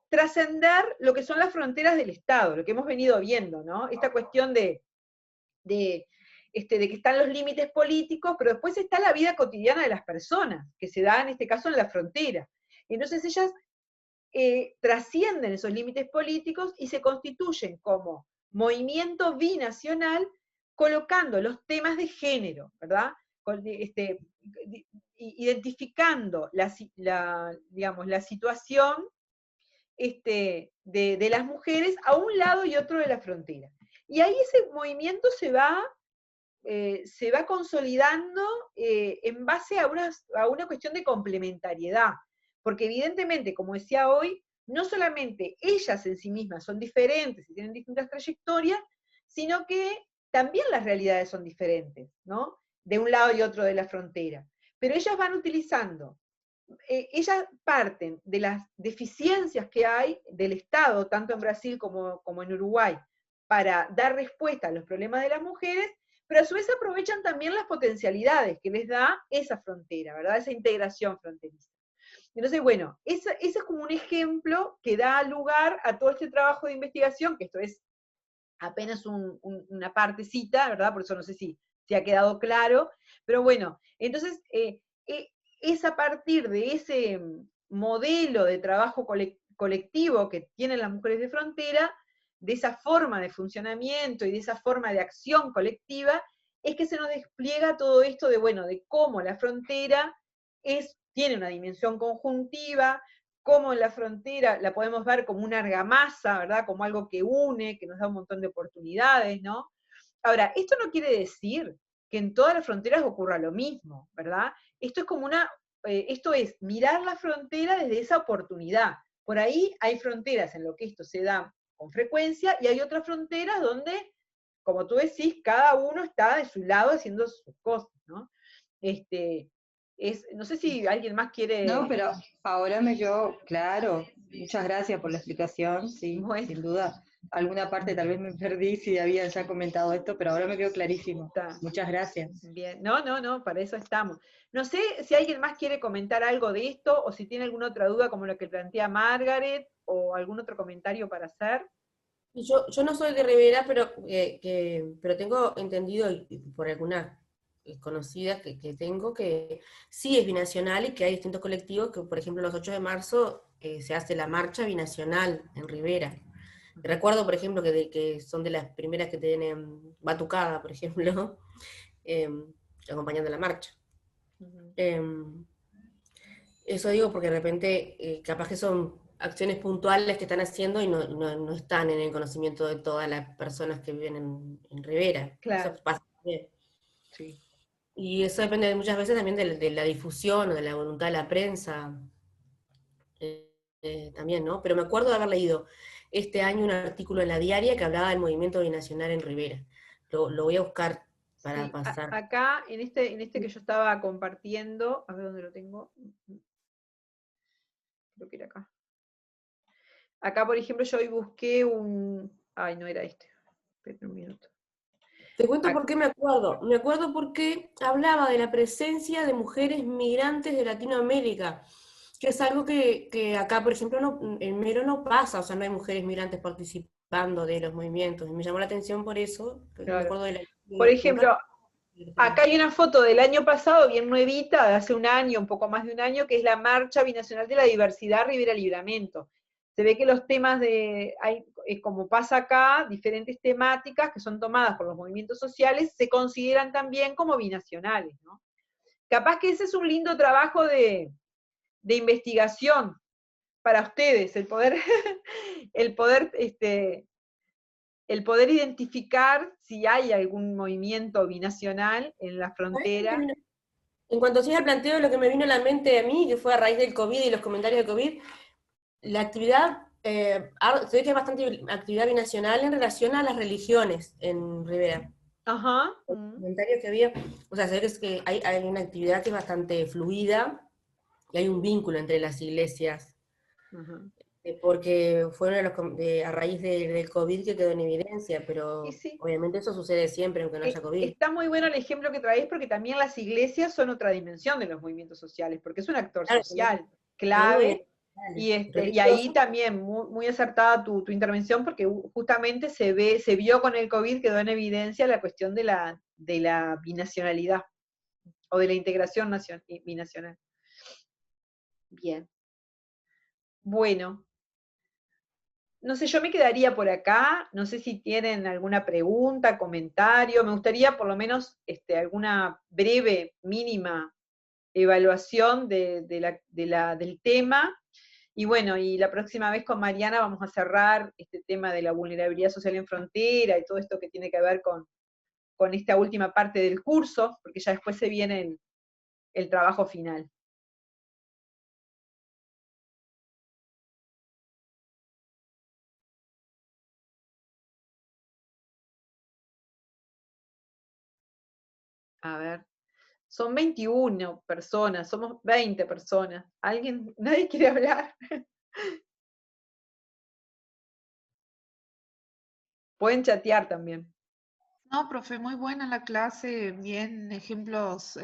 trascender lo que son las fronteras del Estado, lo que hemos venido viendo, ¿no? Esta cuestión de que están los límites políticos, pero después está la vida cotidiana de las personas, que se da en este caso en la frontera. Entonces ellas trascienden esos límites políticos y se constituyen como movimiento binacional, colocando los temas de género, ¿verdad? Identificando la situación de las mujeres a un lado y otro de la frontera. Y ahí ese movimiento se va consolidando en base a una cuestión de complementariedad, porque evidentemente, como decía hoy, no solamente ellas en sí mismas son diferentes y tienen distintas trayectorias, sino que también las realidades son diferentes, ¿no? De un lado y otro de la frontera. Pero ellas van utilizando, ellas parten de las deficiencias que hay del Estado, tanto en Brasil como en Uruguay, para dar respuesta a los problemas de las mujeres, pero a su vez aprovechan también las potencialidades que les da esa frontera, ¿verdad? Esa integración fronteriza. Entonces, bueno, ese es como un ejemplo que da lugar a todo este trabajo de investigación, que esto es apenas una partecita, ¿verdad? Por eso no sé si ha quedado claro, pero bueno, entonces es a partir de ese modelo de trabajo colectivo que tienen las mujeres de frontera, de esa forma de funcionamiento y de esa forma de acción colectiva, es que se nos despliega todo esto de cómo la frontera tiene una dimensión conjuntiva, cómo en la frontera la podemos ver como una argamasa, ¿verdad? Como algo que une, que nos da un montón de oportunidades, ¿no? Ahora, esto no quiere decir que en todas las fronteras ocurra lo mismo, ¿verdad? Esto es mirar la frontera desde esa oportunidad. Por ahí hay fronteras en lo que esto se da con frecuencia, y hay otras fronteras donde, como tú decís, cada uno está de su lado haciendo sus cosas, ¿no? No sé si alguien más quiere... No, pero ahora me quedó claro. Muchas gracias por la explicación, sí, bueno, sin duda. Alguna parte tal vez me perdí si habían ya comentado esto, pero ahora me quedó clarísimo. Está. Muchas gracias. Bien, no, para eso estamos. No sé si alguien más quiere comentar algo de esto, o si tiene alguna otra duda como la que plantea Margaret, o algún otro comentario para hacer. Yo no soy de Rivera, pero tengo entendido, y por algunas conocidas que tengo, que sí es binacional y que hay distintos colectivos que, por ejemplo, los 8 de marzo se hace la marcha binacional en Rivera. Recuerdo, por ejemplo, que son de las primeras que tienen batucada, por ejemplo, acompañando la marcha. Eso digo porque de repente capaz que son acciones puntuales que están haciendo y no están en el conocimiento de todas las personas que viven en Rivera. Claro. Eso pasa también. Sí. Y eso depende muchas veces también de la difusión o de la voluntad de la prensa. También, ¿no? Pero me acuerdo de haber leído este año un artículo en La Diaria que hablaba del movimiento binacional en Rivera. Lo voy a buscar para pasar. Acá, en este que yo estaba compartiendo, a ver dónde lo tengo. Creo que era acá. Acá, por ejemplo, yo hoy busqué ay, no era este. Espera un minuto. Te cuento por qué me acuerdo. Me acuerdo porque hablaba de la presencia de mujeres migrantes de Latinoamérica, que es algo que acá, por ejemplo, en Mero no pasa, o sea, no hay mujeres migrantes participando de los movimientos. Y me llamó la atención por eso. Claro. Me acuerdo por ejemplo, acá hay una foto del año pasado, bien nuevita, de hace un año, un poco más de un año, que es la Marcha Binacional de la Diversidad Rivera Libramento. Se ve que los temas como pasa acá, diferentes temáticas que son tomadas por los movimientos sociales, se consideran también como binacionales, ¿no? Capaz que ese es un lindo trabajo de investigación, para ustedes, el poder, el poder, el poder identificar si hay algún movimiento binacional en la frontera. En cuanto hacía el planteo, lo que me vino a la mente a mí, que fue a raíz del COVID y los comentarios de COVID, la actividad, se ve que hay bastante actividad binacional en relación a las religiones en Rivera. Ajá. Los comentarios que había, o sea, se ve que hay una actividad que es bastante fluida, y hay un vínculo entre las iglesias, porque fue uno de los, a raíz del COVID que quedó en evidencia, pero sí. obviamente eso sucede siempre, aunque no haya COVID. Está muy bueno el ejemplo que traéis, porque también las iglesias son otra dimensión de los movimientos sociales, porque es un actor social clave, y ahí también muy acertada tu intervención, porque justamente se vio con el COVID, quedó en evidencia la cuestión de la binacionalidad, o de la integración binacional. Bien. Bueno. No sé, yo me quedaría por acá, no sé si tienen alguna pregunta, comentario, me gustaría por lo menos alguna breve, mínima evaluación del tema, y bueno, y la próxima vez con Mariana vamos a cerrar este tema de la vulnerabilidad social en frontera y todo esto que tiene que ver con esta última parte del curso, porque ya después se viene el trabajo final. A ver, son 21 personas, somos 20 personas. ¿Alguien? ¿Nadie quiere hablar? Pueden chatear también. No, profe, muy buena la clase, bien ejemplos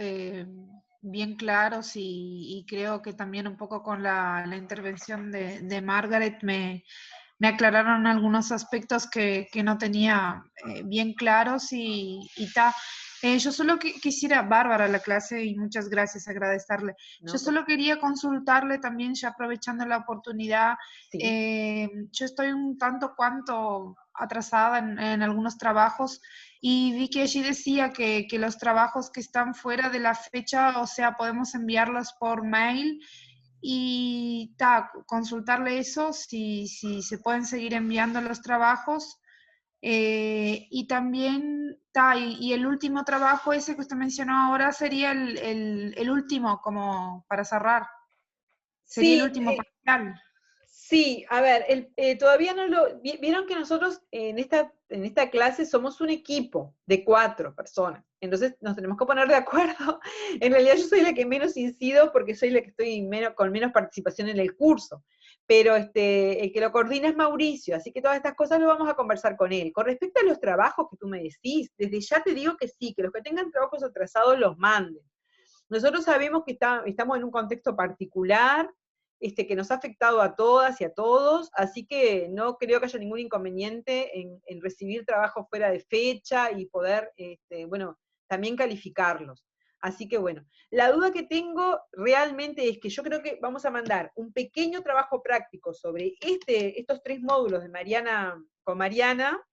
bien claros y creo que también un poco con la intervención de Margaret me aclararon algunos aspectos que no tenía bien claros y ta. Yo solo quisiera, bárbara la clase y muchas gracias, agradecerle. Yo solo quería consultarle también, ya aprovechando la oportunidad, yo estoy un tanto cuanto atrasada en algunos trabajos y vi que allí decía que los trabajos que están fuera de la fecha, o sea, podemos enviarlos por mail y consultarle eso, si se pueden seguir enviando los trabajos. Y también, y el último trabajo ese que usted mencionó ahora sería el último, como para cerrar. Sería el último parcial. Sí, a ver, todavía no lo... Vieron que nosotros en esta clase somos un equipo de 4 personas, entonces nos tenemos que poner de acuerdo. En realidad yo soy la que menos incido porque soy la que estoy con menos participación en el curso, pero el que lo coordina es Mauricio, así que todas estas cosas lo vamos a conversar con él. Con respecto a los trabajos que tú me decís, desde ya te digo que sí, que los que tengan trabajos atrasados los manden. Nosotros sabemos que estamos en un contexto particular, que nos ha afectado a todas y a todos, así que no creo que haya ningún inconveniente en recibir trabajo fuera de fecha y poder, bueno, también calificarlos. Así que bueno, la duda que tengo realmente es que yo creo que vamos a mandar un pequeño trabajo práctico sobre estos 3 módulos de con Mariana,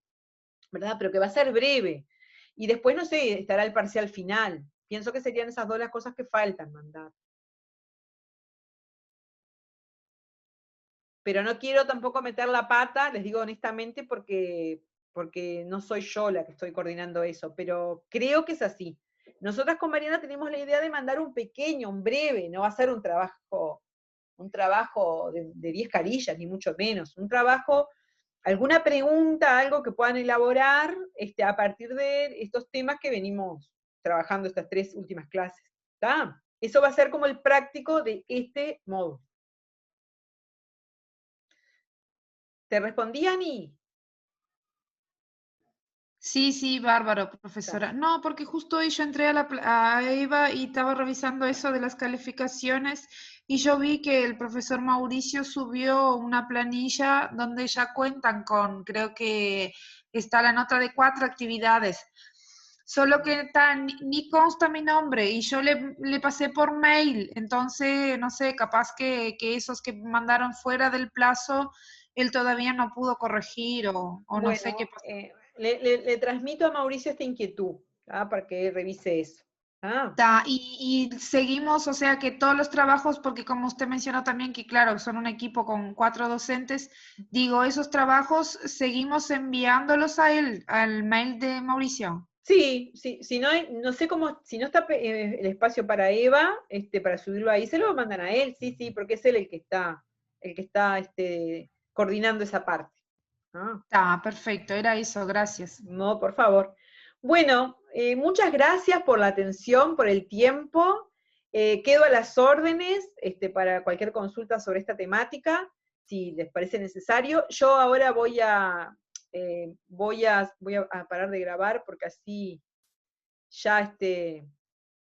¿verdad? Pero que va a ser breve. Y después, no sé, estará el parcial final. Pienso que serían esas 2 las cosas que faltan mandar. Pero no quiero tampoco meter la pata, les digo honestamente, porque no soy yo la que estoy coordinando eso, pero creo que es así. Nosotras con Mariana tenemos la idea de mandar un pequeño, un breve, no va a ser un trabajo de 10 carillas, ni mucho menos, un trabajo, alguna pregunta, algo que puedan elaborar a partir de estos temas que venimos trabajando estas 3 últimas clases. ¿Está? Eso va a ser como el práctico de este módulo. ¿Te respondí, Ani? Sí, bárbaro, profesora. No, porque justo hoy yo entré a Eva y estaba revisando eso de las calificaciones y yo vi que el profesor Mauricio subió una planilla donde ya cuentan con, creo que está la nota de 4 actividades. Solo que ni consta mi nombre y yo le pasé por mail, entonces, no sé, capaz que esos que mandaron fuera del plazo, él todavía no pudo corregir o bueno, no sé qué pasó. le transmito a Mauricio esta inquietud, para que revise eso. Y seguimos, o sea que todos los trabajos, porque como usted mencionó también que claro, son un equipo con 4 docentes, digo, esos trabajos seguimos enviándolos a él, al mail de Mauricio. Sí, sí, si no, no sé cómo, si no está el espacio para Eva, para subirlo ahí, se lo mandan a él, sí, sí, porque es él el que está coordinando esa parte. Perfecto, era eso, gracias. No, por favor. Bueno, muchas gracias por la atención, por el tiempo. Quedo a las órdenes para cualquier consulta sobre esta temática, si les parece necesario. Yo ahora voy a parar de grabar porque así ya